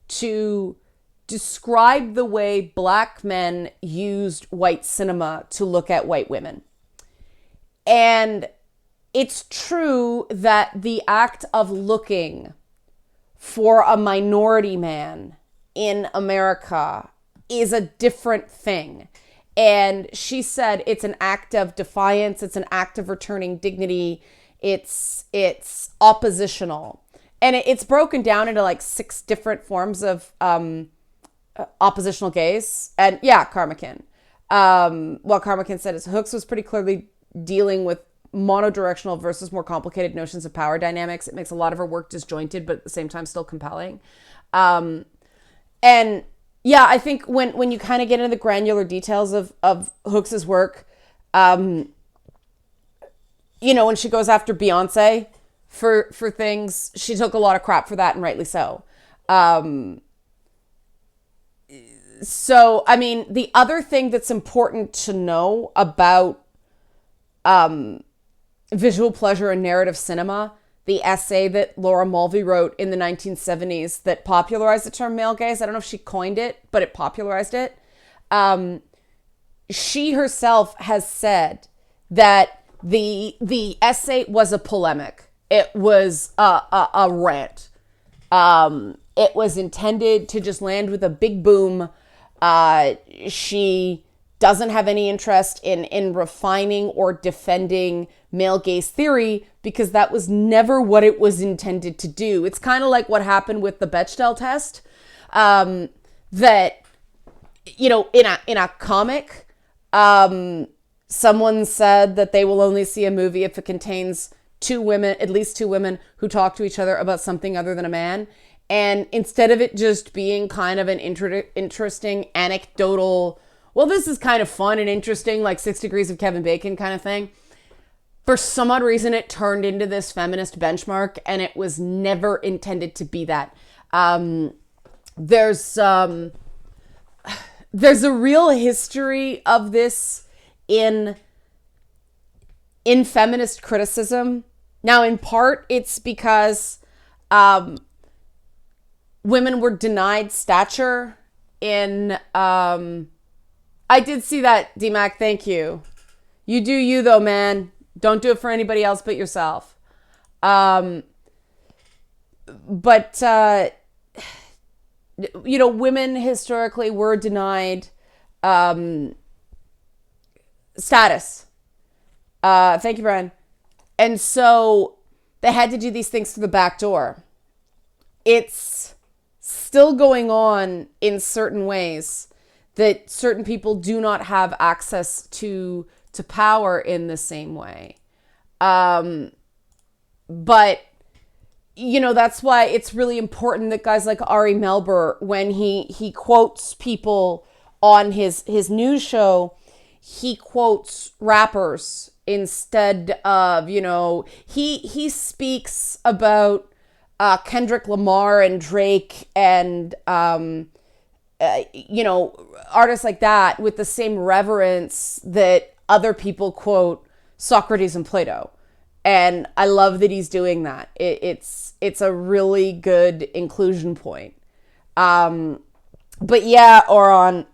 to describe the way black men used white cinema to look at white women. And it's true that the act of looking for a minority man in America is a different thing. And she said it's an act of defiance. It's an act of returning dignity. It's oppositional. And it's broken down into like 6 different forms of oppositional gaze. And yeah, Karmakin. What Karmakin said is Hooks was pretty clearly dealing with monodirectional versus more complicated notions of power dynamics. It makes a lot of her work disjointed, but at the same time still compelling. And yeah, I think when you kind of get into the granular details of Hooks's work, when she goes after Beyonce for things, she took a lot of crap for that, and rightly so. So, I mean, the other thing that's important to know about visual pleasure and narrative cinema, the essay that Laura Mulvey wrote in the 1970s that popularized the term male gaze. I don't know if she coined it, but it popularized it. She herself has said that the essay was a polemic. It was a rant. It was intended to just land with a big boom. She doesn't have any interest in refining or defending male gaze theory because that was never what it was intended to do. It's kind of like what happened with the Bechdel test, that, in a comic, someone said that they will only see a movie if it contains at least two women who talk to each other about something other than a man. And instead of it just being kind of an interesting anecdotal, well, this is kind of fun and interesting, like 6 Degrees of Kevin Bacon kind of thing, for some odd reason, it turned into this feminist benchmark, and it was never intended to be that. There's there's a real history of this in feminist criticism. Now, in part, it's because women were denied stature in... I did see that, DMAC. Thank you. You do you, though, man. Don't do it for anybody else but yourself. But, women historically were denied status. Thank you, Brian. And so they had to do these things through the back door. It's still going on in certain ways that certain people do not have access to power in the same way. But, that's why it's really important that guys like Ari Melber, when he quotes people on his news show, he quotes rappers instead of, he speaks about Kendrick Lamar and Drake and, artists like that with the same reverence that other people quote Socrates and Plato. And I love that he's doing that. It's a really good inclusion point. But yeah, Oron,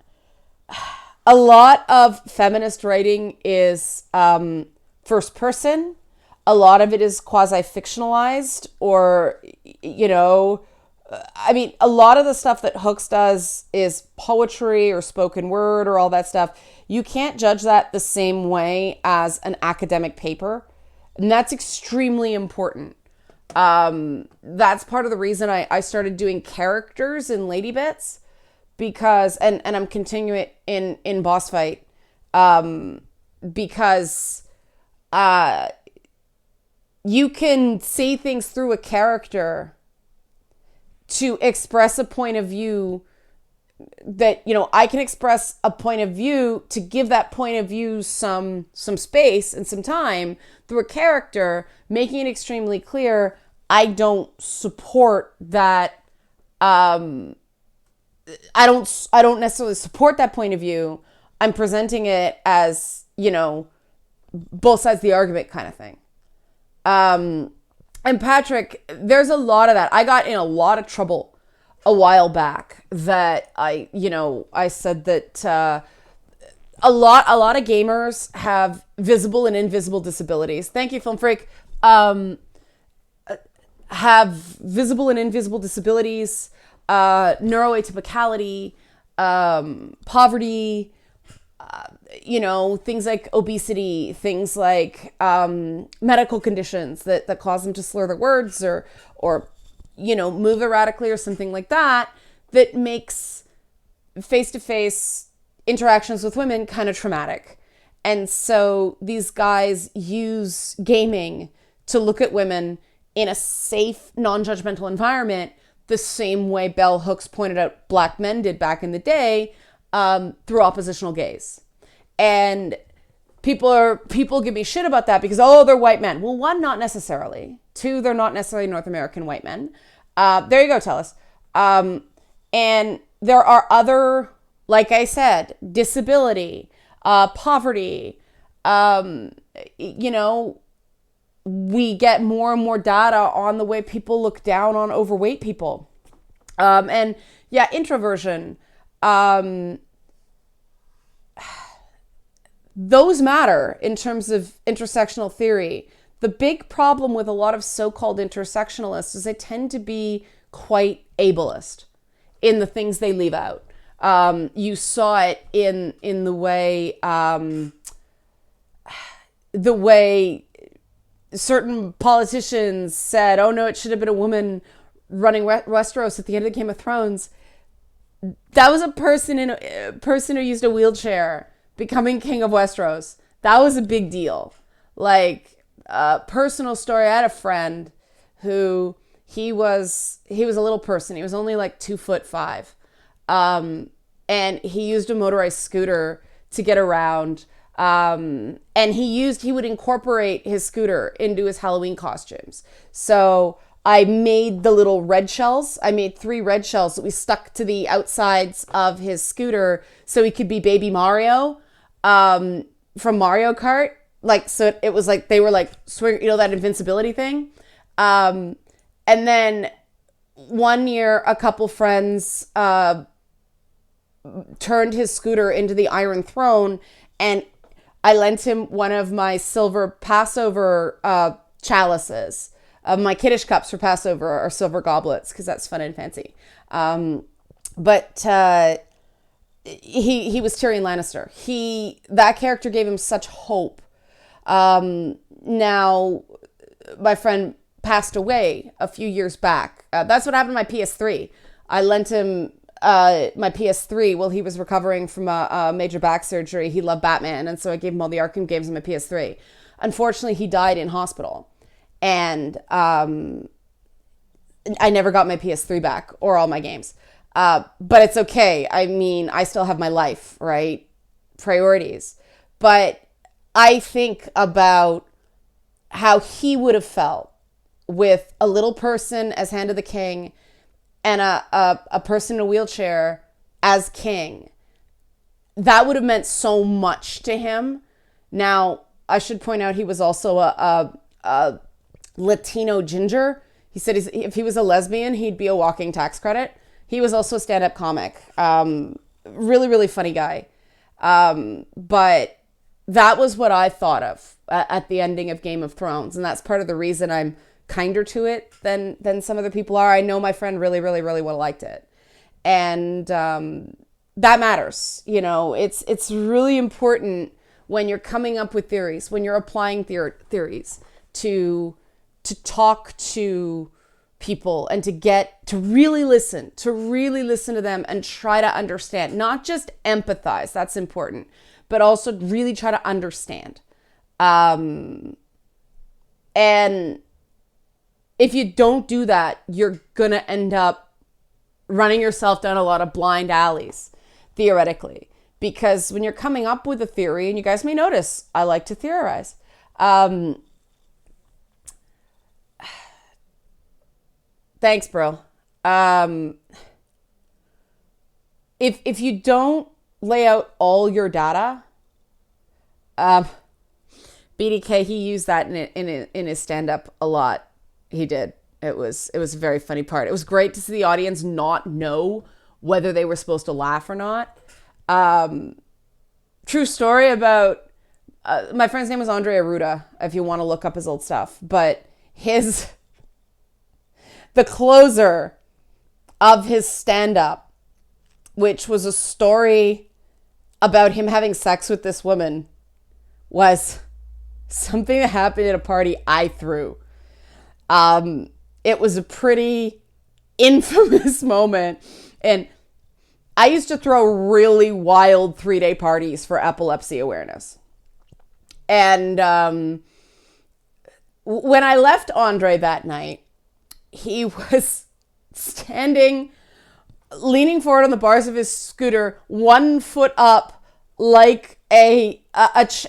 a lot of feminist writing is first person. A lot of it is quasi-fictionalized or, a lot of the stuff that Hooks does is poetry or spoken word or all that stuff. You can't judge that the same way as an academic paper. And that's extremely important. That's part of the reason I started doing characters in Lady Bits, because, and I'm continuing it in Boss Fight, because you can say things through a character to express a point of view that, I can express a point of view to give that point of view some space and some time through a character, making it extremely clear I don't support that. I don't necessarily support that point of view. I'm presenting it as, both sides of the argument kind of thing. And Patrick, there's a lot of that. I got in a lot of trouble a while back that I said that a lot of gamers have visible and invisible disabilities. Thank you, Film Freak. Have visible and invisible disabilities, neuroatypicality, poverty, things like obesity, things like medical conditions that cause them to slur their words or move erratically or something like that makes face-to-face interactions with women kind of traumatic. And so these guys use gaming to look at women in a safe, non-judgmental environment, the same way bell hooks pointed out black men did back in the day, through oppositional gaze. And people give me shit about that because, they're white men. Well, one, not necessarily. Two, they're not necessarily North American white men. There you go, Tellus. And there are other, like I said, disability, poverty, we get more and more data on the way people look down on overweight people. And yeah, introversion. Those matter in terms of intersectional theory. The big problem with a lot of so-called intersectionalists is they tend to be quite ableist in the things they leave out. You saw it in the way certain politicians said, "Oh no, it should have been a woman running Westeros at the end of Game of Thrones." That was a person who used a wheelchair becoming king of Westeros. That was a big deal. Like, personal story. I had a friend who he was a little person. He was only like 2'5", and he used a motorized scooter to get around. And he would incorporate his scooter into his Halloween costumes. So I made the little red shells. I made 3 red shells that we stuck to the outsides of his scooter so he could be Baby Mario from Mario Kart. Like, so it was like they were like swing, that invincibility thing. And then one year, a couple friends turned his scooter into the Iron Throne, and I lent him one of my silver Passover chalices. My Kiddush cups for Passover are silver goblets because that's fun and fancy. But he was Tyrion Lannister. That character gave him such hope. Now, my friend passed away a few years back. That's what happened to my PS3. I lent him my PS3 while he was recovering from a major back surgery. He loved Batman, and so I gave him all the Arkham games on my PS3. Unfortunately, he died in hospital. And I never got my PS3 back or all my games. But it's okay. I mean, I still have my life, right? Priorities. But I think about how he would have felt with a little person as Hand of the King and a person in a wheelchair as king. That would have meant so much to him. Now, I should point out he was also a Latino ginger. He said if he was a lesbian, he'd be a walking tax credit. He was also a stand-up comic. Really, really funny guy. But that was what I thought of at the ending of Game of Thrones. And that's part of the reason I'm kinder to it than some other people are. I know my friend really, really, really would have liked it. And that matters. It's really important when you're coming up with theories, when you're applying theories, to talk to people and to really listen to them and try to understand, not just empathize. That's important, but also really try to understand. And if you don't do that, you're going to end up running yourself down a lot of blind alleys, theoretically. Because when you're coming up with a theory, and you guys may notice, I like to theorize. Thanks, bro. If you don't lay out all your data, BDK, he used that in his stand-up a lot. He did. It was a very funny part. It was great to see the audience not know whether they were supposed to laugh or not. True story about my friend's name was Andre Arruda, if you want to look up his old stuff. But the closer of his stand-up, which was a story about him having sex with this woman, was something that happened at a party I threw. It was a pretty infamous moment. And I used to throw really wild 3-day parties for epilepsy awareness. And when I left Andre that night, he was standing, leaning forward on the bars of his scooter, 1 foot up, like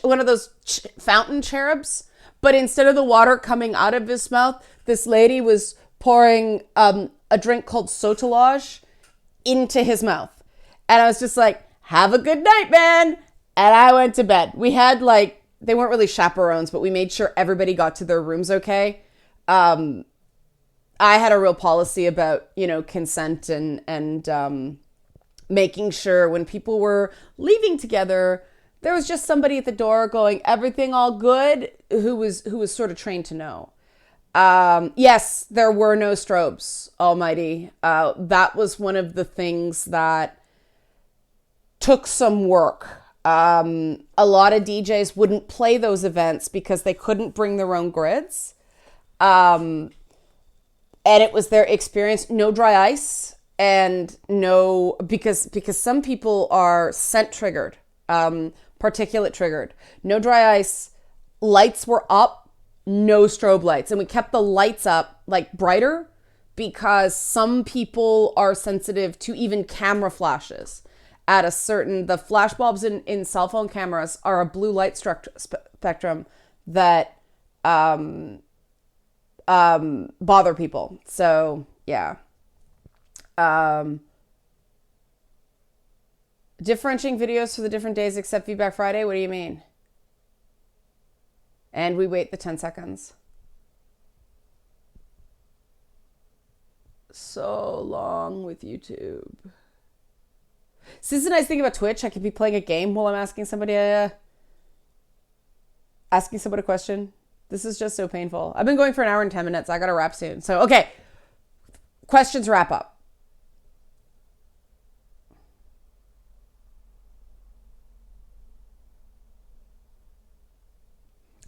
one of those fountain cherubs. But instead of the water coming out of his mouth, this lady was pouring a drink called Sotelage into his mouth. And I was just like, have a good night, man. And I went to bed. We had they weren't really chaperones, but we made sure everybody got to their rooms okay. I had a real policy about, consent and making sure when people were leaving together, there was just somebody at the door going, everything all good, who was sort of trained to know. Yes, there were no strobes, almighty. That was one of the things that took some work. A lot of DJs wouldn't play those events because they couldn't bring their own grids. And it was their experience, no dry ice and no, because some people are scent triggered, particulate triggered, no dry ice, lights were up, no strobe lights. And we kept the lights up brighter because some people are sensitive to even camera flashes at the flash bulbs in cell phone cameras are a blue light spectrum that, bother people. So yeah. Differentiating videos for the different days except Feedback Friday. What do you mean? And we wait the 10 seconds. So long with YouTube. So this is a nice thing about Twitch. I could be playing a game while I'm asking somebody a question. This is just so painful. I've been going for an hour and 10 minutes. I got to wrap soon. So, okay. Questions wrap up.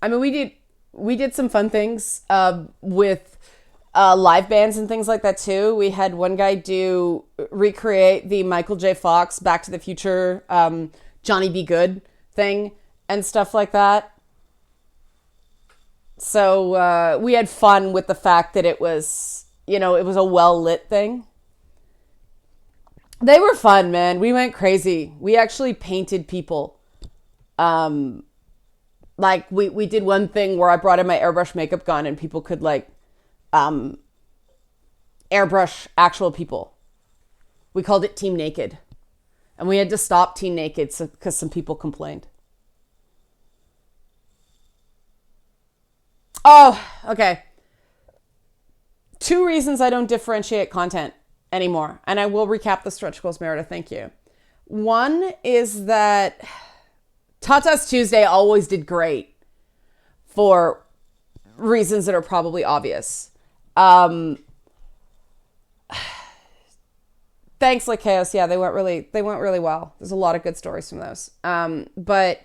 I mean, we did some fun things with live bands and things like that too. We had one guy recreate the Michael J. Fox Back to the Future Johnny Be Good thing and stuff like that. So we had fun with the fact that it was, it was a well-lit thing. They were fun, man. We went crazy. We actually painted people. Like we did one thing where I brought in my airbrush makeup gun and people could airbrush actual people. We called it Team Naked. And we had to stop Team Naked because some people complained. Oh, okay. 2 reasons I don't differentiate content anymore. And I will recap the stretch goals, Meredith. Thank you. One is that Tata's Tuesday always did great for reasons that are probably obvious. Thanks, like Chaos. Yeah, they went really well. There's a lot of good stories from those. But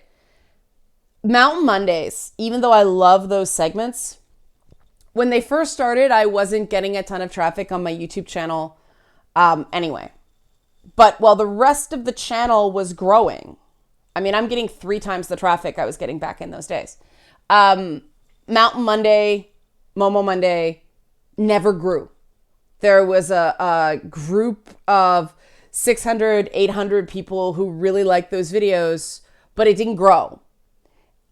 Mountain Mondays, even though I love those segments, when they first started, I wasn't getting a ton of traffic on my YouTube channel anyway. But while the rest of the channel was growing, I mean, I'm getting 3 times the traffic I was getting back in those days. Mountain Monday, Momo Monday never grew. There was a group of 600, 800 people who really liked those videos, but it didn't grow.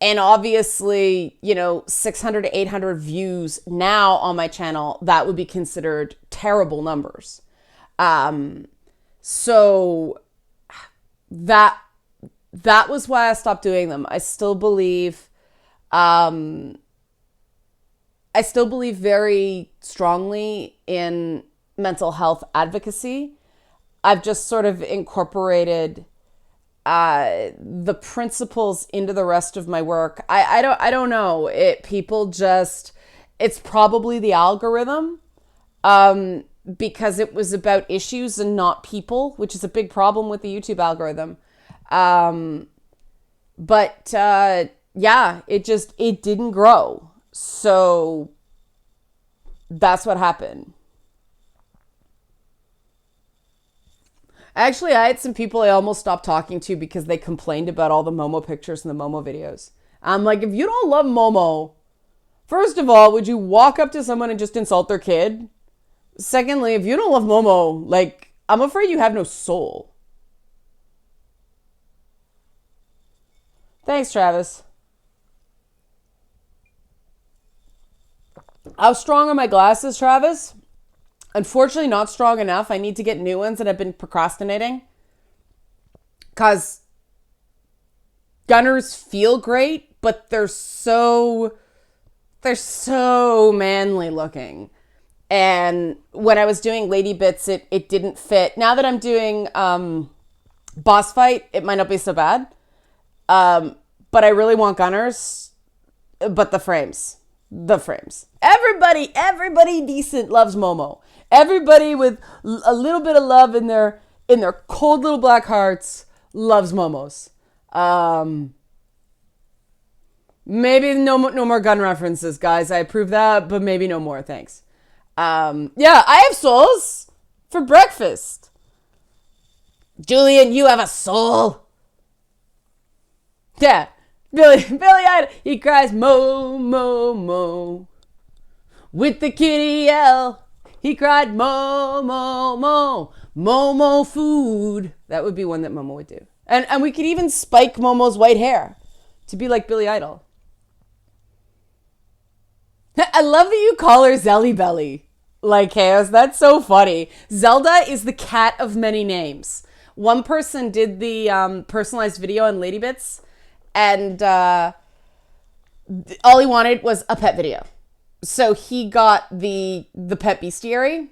And obviously, 600 to 800 views now on my channel, that would be considered terrible numbers. So that was why I stopped doing them. I still believe very strongly in mental health advocacy. I've just sort of incorporated the principles into the rest of my work. I don't know. It's probably the algorithm, because it was about issues and not people, which is a big problem with the YouTube algorithm. Yeah, it didn't grow. So that's what happened. Actually, I had some people I almost stopped talking to because they complained about all the Momo pictures and the Momo videos. I'm like, if you don't love Momo, first of all, would you walk up to someone and just insult their kid? Secondly, if you don't love Momo, I'm afraid you have no soul. Thanks, Travis. How strong are my glasses, Travis? Unfortunately, not strong enough. I need to get new ones and I've been procrastinating. Because Gunners feel great, but they're so manly looking. And when I was doing Lady Bits, it didn't fit. Now that I'm doing Boss Fight, it might not be so bad. But I really want Gunners. But the frames. Everybody decent loves Momo. Everybody with a little bit of love in their cold little black hearts loves Momos. Maybe no more gun references, guys. I approve that, but maybe no more. Thanks. Yeah, I have souls for breakfast. Julian, you have a soul. Yeah. Billy, he cries, mo, mo, mo. With the kitty L, he cried, mo, mo, mo. Momo food. That would be one that Momo would do. And we could even spike Momo's white hair to be like Billy Idol. I love that you call her Zelly Belly. Like Chaos, that's so funny. Zelda is the cat of many names. One person did the personalized video on Ladybits, and all he wanted was a pet video. So he got the pet bestiary,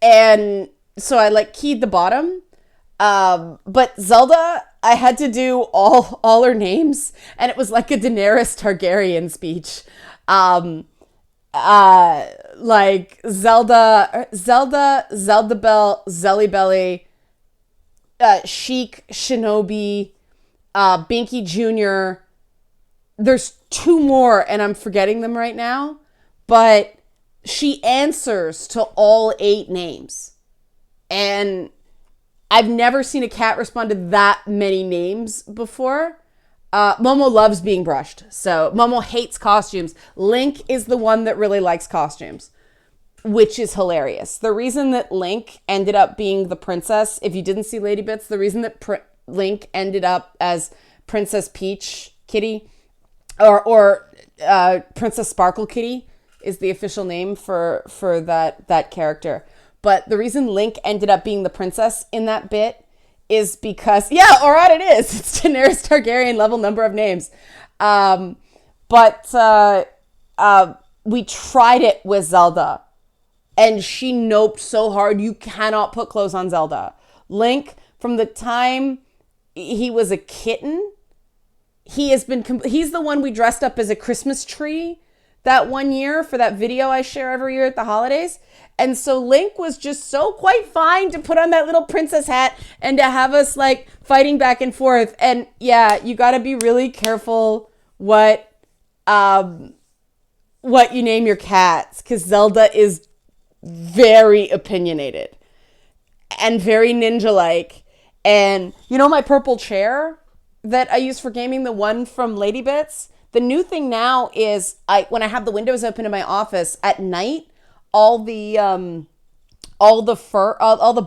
and so I like keyed the bottom. But Zelda, I had to do all her names, and it was like a Daenerys Targaryen speech. Like Zelda, Bell, Zelly Belly, Sheik, Shinobi, Binky Jr. There's two more, and I'm forgetting them right now, but she answers to all 8 names. And I've never seen a cat respond to that many names before. Momo loves being brushed. So Momo hates costumes. Link is the one that really likes costumes, which is hilarious. The reason that Link ended up being the princess, if you didn't see Lady Bits, the reason that Link ended up as Princess Peach Kitty or Princess Sparkle Kitty is the official name for that character. But the reason Link ended up being the princess in that bit is because, yeah, alright, it is. It's Daenerys Targaryen level number of names. But we tried it with Zelda, and she noped so hard. You cannot put clothes on Zelda. Link, from the time he was a kitten, he's the one we dressed up as a Christmas tree that one year for that video I share every year at the holidays. And so Link was just so quite fine to put on that little princess hat and to have us like fighting back and forth. And yeah, you got to be really careful what you name your cats, because Zelda is very opinionated and very ninja-like. And you know my purple chair that I use for gaming, the one from Lady Bits? The new thing now is when I have the windows open in my office at night, all the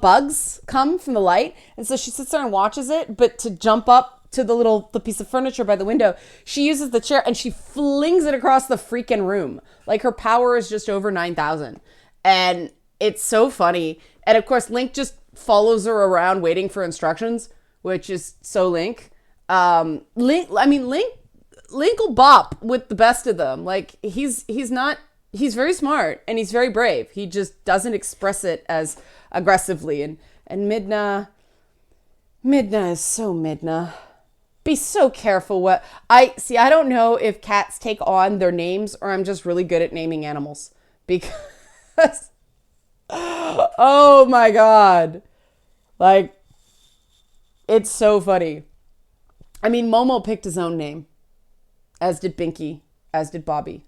bugs come from the light. And so she sits there and watches it, but to jump up to the piece of furniture by the window, she uses the chair and she flings it across the freaking room. Like, her power is just over 9,000. And it's so funny. And of course, Link just follows her around waiting for instructions, which is so Link. Link will bop with the best of them. Like, he's very smart and he's very brave. He just doesn't express it as aggressively. And Midna is so Midna. Be so careful I don't know if cats take on their names or I'm just really good at naming animals, because oh my God. Like, it's so funny. I mean, Momo picked his own name, as did Binky, as did Bobby.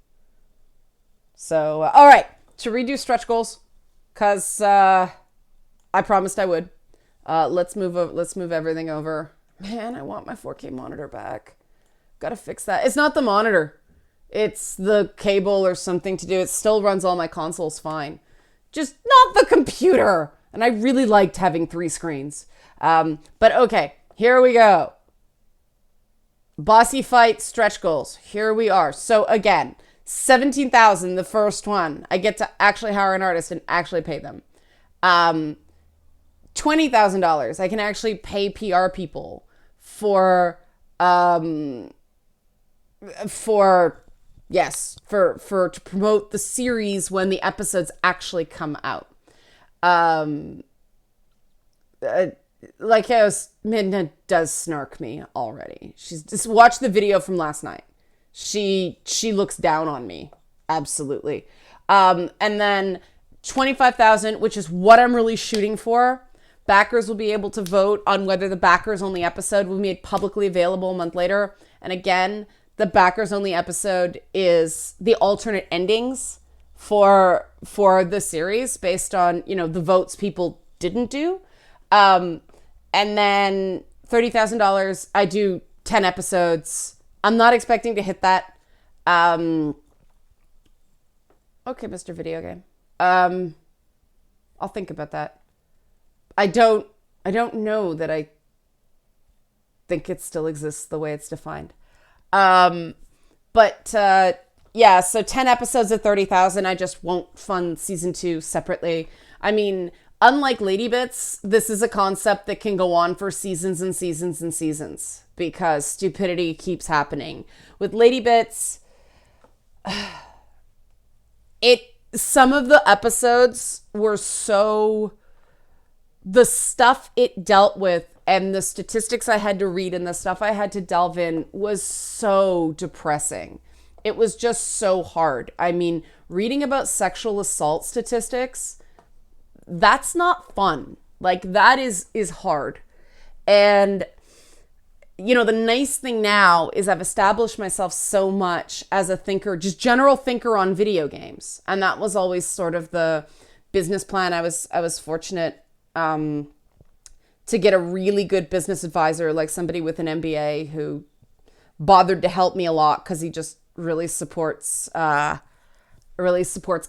So, all right, to redo stretch goals, because I promised I would. Let's move everything over. Man, I want my 4K monitor back. Gotta fix that. It's not the monitor. It's the cable or something to do. It still runs all my consoles fine. Just not the computer. And I really liked having 3 screens. But okay, here we go. Bossy Fight stretch goals. Here we are. So again, 17,000, the first one. I get to actually hire an artist and actually pay them. $20,000. I can actually pay PR people for to promote the series when the episodes actually come out. Like Midna does snark me already. She's just watched the video from last night. She looks down on me. Absolutely. And then 25,000, which is what I'm really shooting for. Backers will be able to vote on whether the backers only episode will be made publicly available a month later. And again, the backers only episode is the alternate endings for the series based on, the votes people didn't do. And then $30,000, I do 10 episodes. I'm not expecting to hit that. Okay, Mr. Video Game. I'll think about that. I don't know that I think it still exists the way it's defined. But Yeah, so 10 episodes of 30,000. I just won't fund season 2 separately. I mean, unlike Lady Bits, this is a concept that can go on for seasons and seasons and seasons because stupidity keeps happening. With Lady Bits, some of the episodes were so, the stuff it dealt with and the statistics I had to read and the stuff I had to delve in was so depressing. It was just so hard. I mean, reading about sexual assault statistics, that's not fun. Like, that is hard. And, you know, the nice thing now is I've established myself so much as a thinker, just general thinker on video games. And that was always sort of the business plan. I was fortunate to get a really good business advisor, like somebody with an MBA who bothered to help me a lot because he just really supports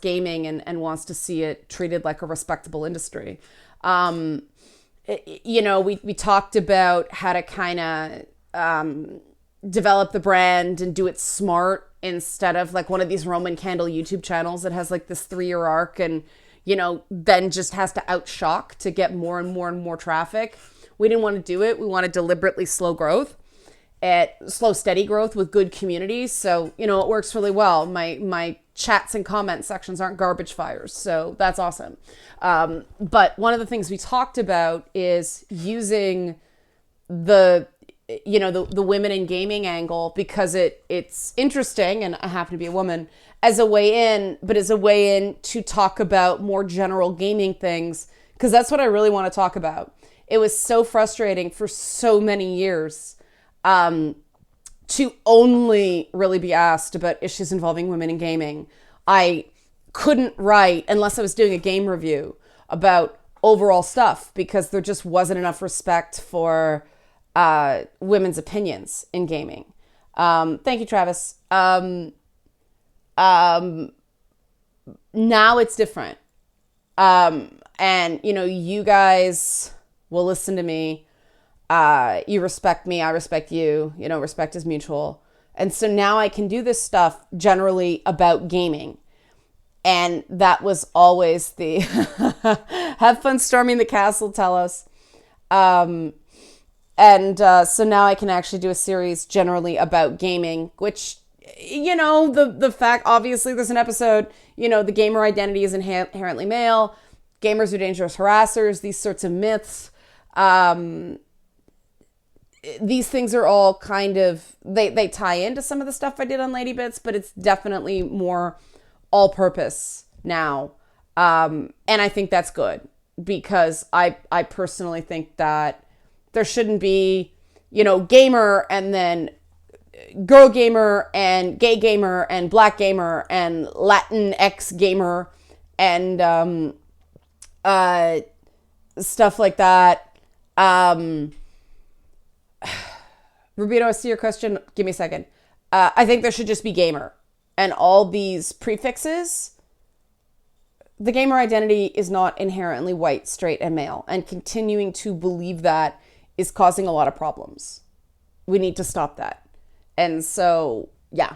gaming and wants to see it treated like a respectable industry. You know, we talked about how to kind of develop the brand and do it smart instead of like one of these Roman candle YouTube channels that has like this 3-year arc and, you know, then just has to outshock to get more and more and more traffic. We didn't want to do it. We wanted deliberately slow growth. Slow, steady growth with good communities. So, you know, it works really well. My chats and comment sections aren't garbage fires. So that's awesome. But one of the things we talked about is using the women in gaming angle because it's interesting, and I happen to be a woman, as a way in, but as a way in to talk about more general gaming things, because that's what I really want to talk about. It was so frustrating for so many years to only really be asked about issues involving women in gaming. I couldn't write, unless I was doing a game review, about overall stuff because there just wasn't enough respect for women's opinions in gaming. Thank you, Travis. Now it's different. And, you know, you guys will listen to me. You respect me, I respect you, you know, respect is mutual. And so now I can do this stuff generally about gaming. And that was always the have fun storming the castle, tell us. So now I can actually do a series generally about gaming, which, you know, the fact, obviously there's an episode, you know, the gamer identity is inherently male, gamers are dangerous harassers, these sorts of myths. These things are all kind of, they tie into some of the stuff I did on Lady Bits, but it's definitely more all-purpose now. And I think that's good because I personally think that there shouldn't be, you know, gamer and then girl gamer and gay gamer and black gamer and Latin X gamer and stuff like that. Rubino, I see your question. Give me a second. I think there should just be gamer. And all these prefixes, the gamer identity is not inherently white, straight, and male. And continuing to believe that is causing a lot of problems. We need to stop that. And so, yeah,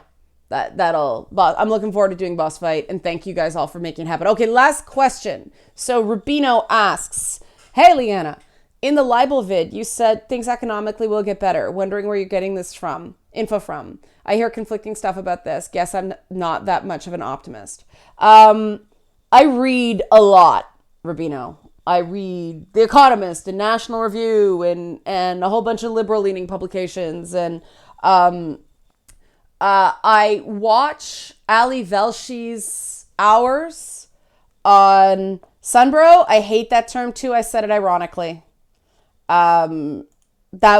I'm looking forward to doing Boss Fight. And thank you guys all for making it happen. Okay, last question. So Rubino asks, hey, Leanna. In the libel vid, you said things economically will get better. Wondering where you're getting this info from. I hear conflicting stuff about this. Guess I'm not that much of an optimist. I read a lot, Rubino. I read The Economist and National Review and a whole bunch of liberal-leaning publications. And I watch Ali Velsh's Hours on Sunbro. I hate that term too. I said it ironically. That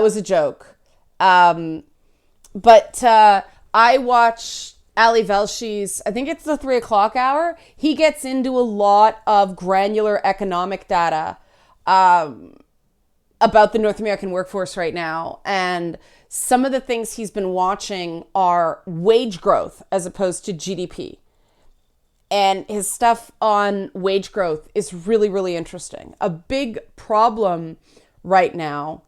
was a joke. But I watch Ali Velsh's, I think it's the 3:00 hour. He gets into a lot of granular economic data, about the North American workforce right now. And some of the things he's been watching are wage growth as opposed to GDP. And his stuff on wage growth is really, really interesting. A big problem right now.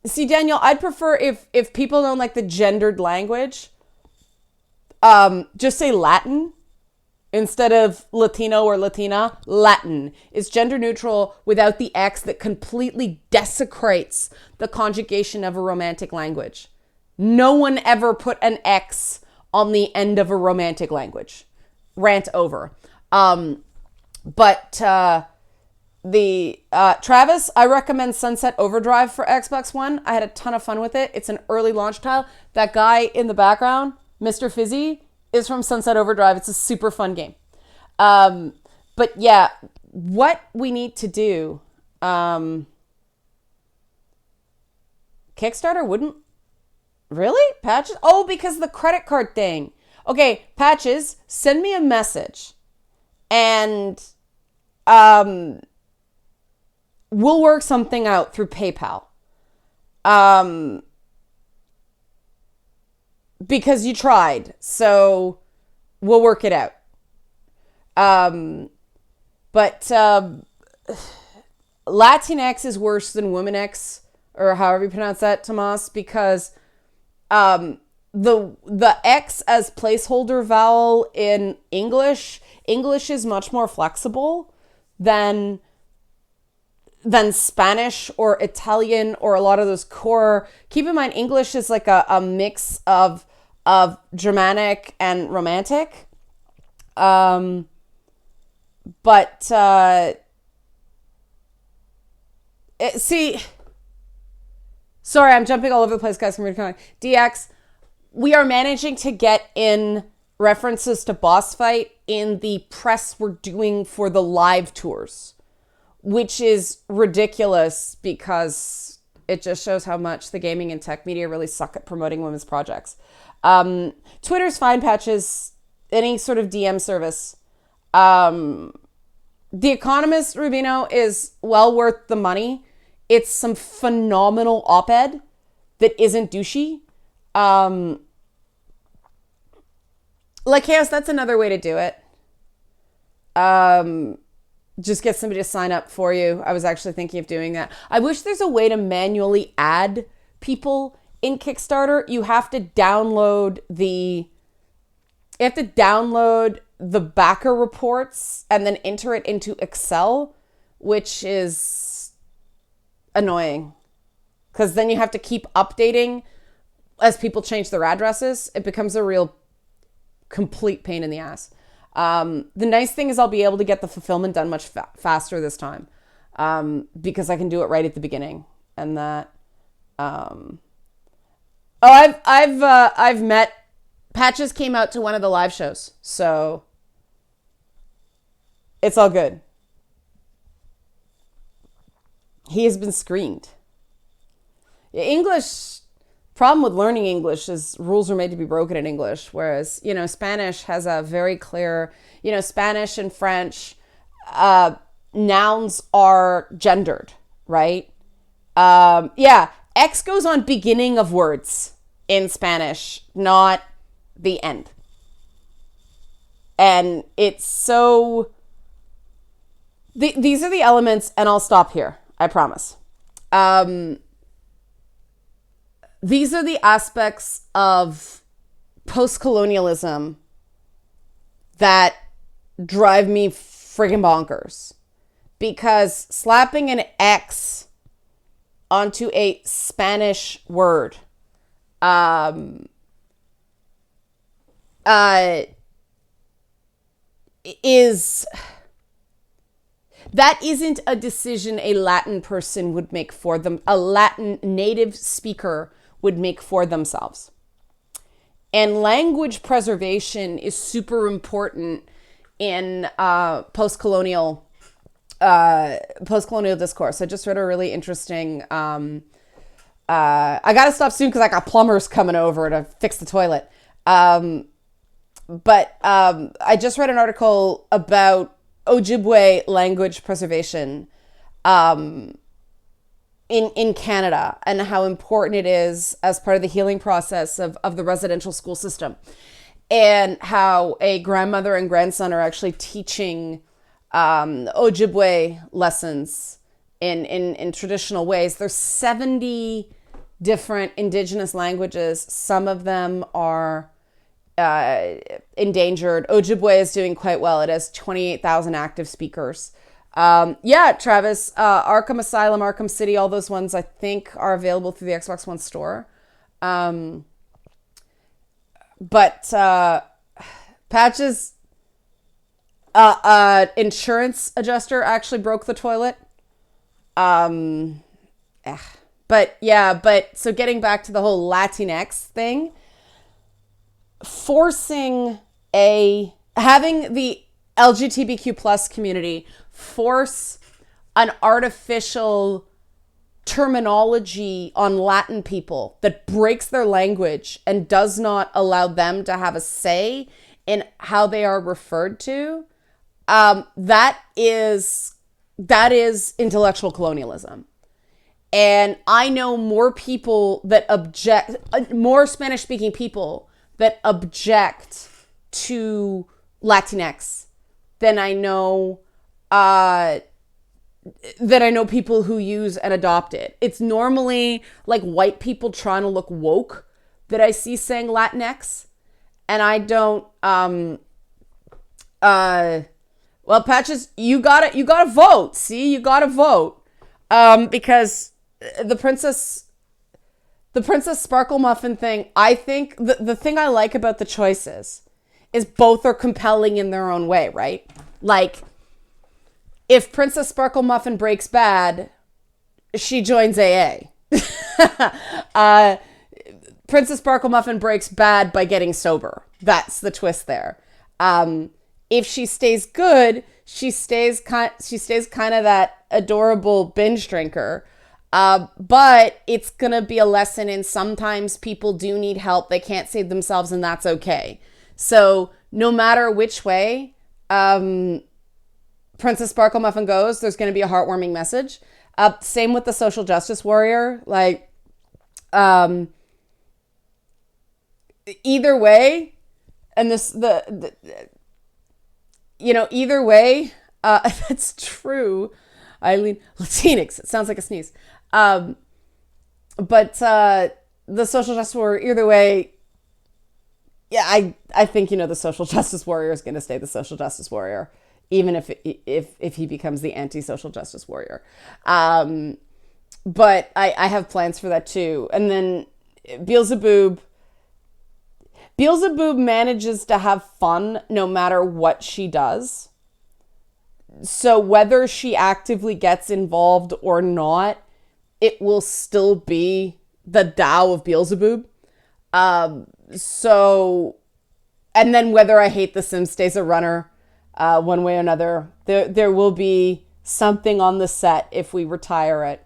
See, Daniel, I'd prefer if people don't like the gendered language. Just say Latin instead of Latino or Latina. Latin is gender neutral without the X that completely desecrates the conjugation of a romantic language. No one ever put an X on the end of a romantic language. Rant over. Travis, I recommend Sunset Overdrive for Xbox One. I had a ton of fun with it. It's an early launch title. That guy in the background, Mr. Fizzy, is from Sunset Overdrive. It's a super fun game. But yeah, what we need to do, Kickstarter wouldn't really Patches? Oh, because the credit card thing. Okay, Patches, send me a message and we'll work something out through PayPal. Because you tried, so we'll work it out. Latinx is worse than Womanx, or however you pronounce that, Tomas, because the X as placeholder vowel in English is much more flexible than Spanish or Italian or a lot of those core. Keep in mind, English is like a mix of Germanic and Romantic. Sorry, I'm jumping all over the place, guys. DX, we are managing to get in references to Bossfight in the press we're doing for the live tours, which is ridiculous because it just shows how much the gaming and tech media really suck at promoting women's projects. Twitter's fine, Patches, any sort of DM service. The Economist, Rubino, is well worth the money. It's some phenomenal op-ed that isn't douchey. Like Chaos, that's another way to do it. Just get somebody to sign up for you. I was actually thinking of doing that. I wish there's a way to manually add people in Kickstarter. You have to download the backer reports and then enter it into Excel, which is annoying because then you have to keep updating as people change their addresses. It becomes a real complete pain in the ass. The nice thing is I'll be able to get the fulfillment done much faster this time because I can do it right at the beginning. And that, I've met Patches came out to one of the live shows, so it's all good. He has been screened. English, problem with learning English is rules are made to be broken in English, whereas, Spanish has a very clear, Spanish and French, nouns are gendered, right? X goes on beginning of words in Spanish, not the end. And it's so... These are the elements, and I'll stop here, I promise. These are the aspects of post-colonialism that drive me friggin' bonkers. Because slapping an X onto a Spanish word that isn't a decision a Latin person would make for them, a Latin native speaker would make for themselves. And language preservation is super important in post-colonial discourse. I just read a really interesting... I got to stop soon because I got plumbers coming over to fix the toilet. But I just read an article about Ojibwe language preservation in Canada and how important it is as part of the healing process of the residential school system, and how a grandmother and grandson are actually teaching Ojibwe lessons in traditional ways. There's 70 different indigenous languages. Some of them are endangered. Ojibwe is doing quite well. It has 28,000 active speakers. Yeah, Travis, Arkham Asylum, Arkham City, all those ones I think are available through the Xbox One store. But Patch's insurance adjuster actually broke the toilet. But yeah, so getting back to the whole Latinx thing, having the LGBTQ plus community force an artificial terminology on Latin people that breaks their language and does not allow them to have a say in how they are referred to, that is intellectual colonialism. And I know more people that object, more Spanish-speaking people that object to Latinx than I know people who use and adopt it. It's normally like white people trying to look woke that I see saying Latinx, and I don't. Well, Patches, you gotta vote. See, you gotta vote, because the Princess Sparkle Muffin thing. I think the thing I like about the choices is both are compelling in their own way, right? Like, if Princess Sparkle Muffin breaks bad, she joins AA. Princess Sparkle Muffin breaks bad by getting sober. That's the twist there. If she stays good, she stays kind of that adorable binge drinker. But it's gonna be a lesson in sometimes people do need help. They can't save themselves, and that's okay. So no matter which way Princess Sparkle Muffin goes, there's going to be a heartwarming message. Same with the social justice warrior. Like, either way, and either way, that's true. Eileen, Latinx, it sounds like a sneeze. But the social justice warrior, either way, yeah, I think, the social justice warrior is going to stay the social justice warrior, even if he becomes the anti-social justice warrior. But I have plans for that too. And then Beelzebub manages to have fun no matter what she does. So whether she actively gets involved or not, it will still be the Tao of Beelzebub. So, and then whether I hate The Sims stays a runner, one way or another, there will be something on the set if we retire it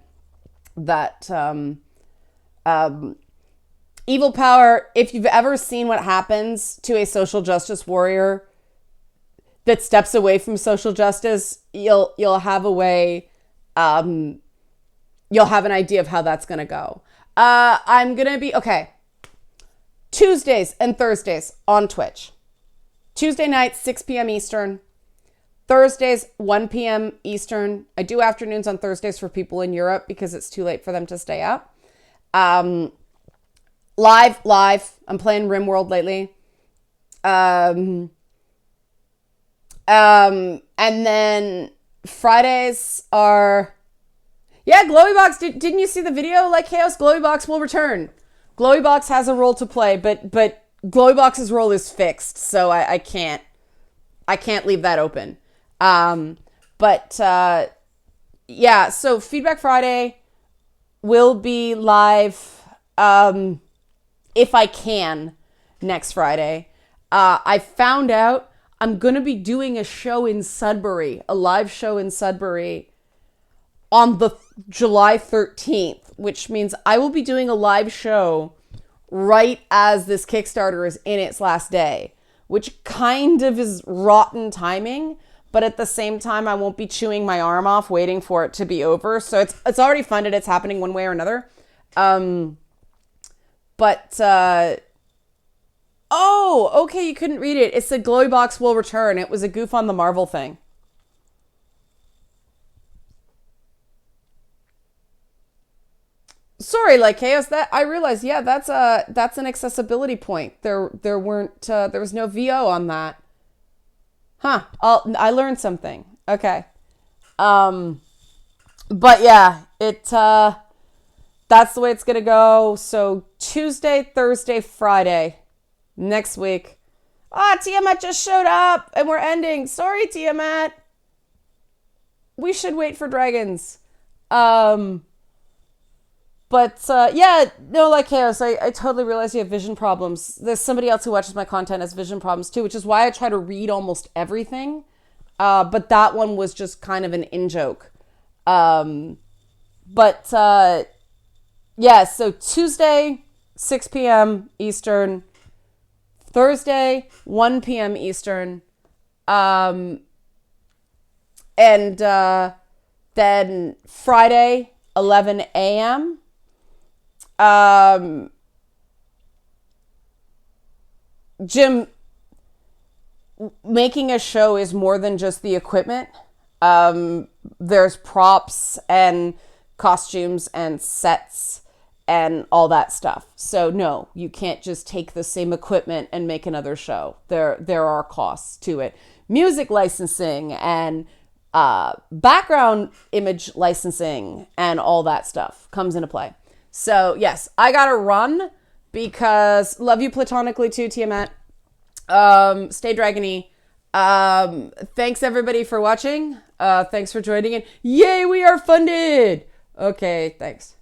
that, evil power. If you've ever seen what happens to a social justice warrior that steps away from social justice, you'll have a way, you'll have an idea of how that's going to go. I'm going to be, okay. Tuesdays and Thursdays on Twitch. Tuesday night, 6 p.m. Eastern. Thursdays, 1 p.m. Eastern. I do afternoons on Thursdays for people in Europe because it's too late for them to stay up. Live. I'm playing RimWorld lately. And then Fridays are... Yeah, Glowybox, didn't you see the video? Like Chaos, Glowybox will return. Glowybox has a role to play, but Glowybox's role is fixed, so I can't leave that open. Yeah, so Feedback Friday will be live, if I can, next Friday. I found out I'm going to be doing a show in Sudbury, a live show in Sudbury on the July 13th, which means I will be doing a live show right as this Kickstarter is in its last day, which kind of is rotten timing, but at the same time, I won't be chewing my arm off waiting for it to be over. So it's already funded. It's happening one way or another. Oh, okay, you couldn't read it. It said Glowybox will return. It was a goof on the Marvel thing. Sorry, like chaos. That I realized. Yeah, that's an accessibility point. There was no VO on that. Huh. I learned something. Okay. Um, but yeah, that's the way it's gonna go. So Tuesday, Thursday, Friday, next week. Ah, Tiamat just showed up and we're ending. Sorry, Tiamat. We should wait for dragons. Um, but yeah, no, like chaos. I totally realize you have vision problems. There's somebody else who watches my content has vision problems too, which is why I try to read almost everything. But that one was just kind of an in joke. But yeah, so Tuesday, 6 p.m. Eastern, Thursday, 1 p.m. Eastern, and then Friday, 11 a.m. Jim, making a show is more than just the equipment. There's props and costumes and sets and all that stuff. So no, you can't just take the same equipment and make another show. There are costs to it. Music licensing and background image licensing and all that stuff comes into play. So yes, I gotta run because love you platonically too, Tiamat. Stay dragony. Thanks everybody for watching. Thanks for joining in. Yay, we are funded. Okay, thanks.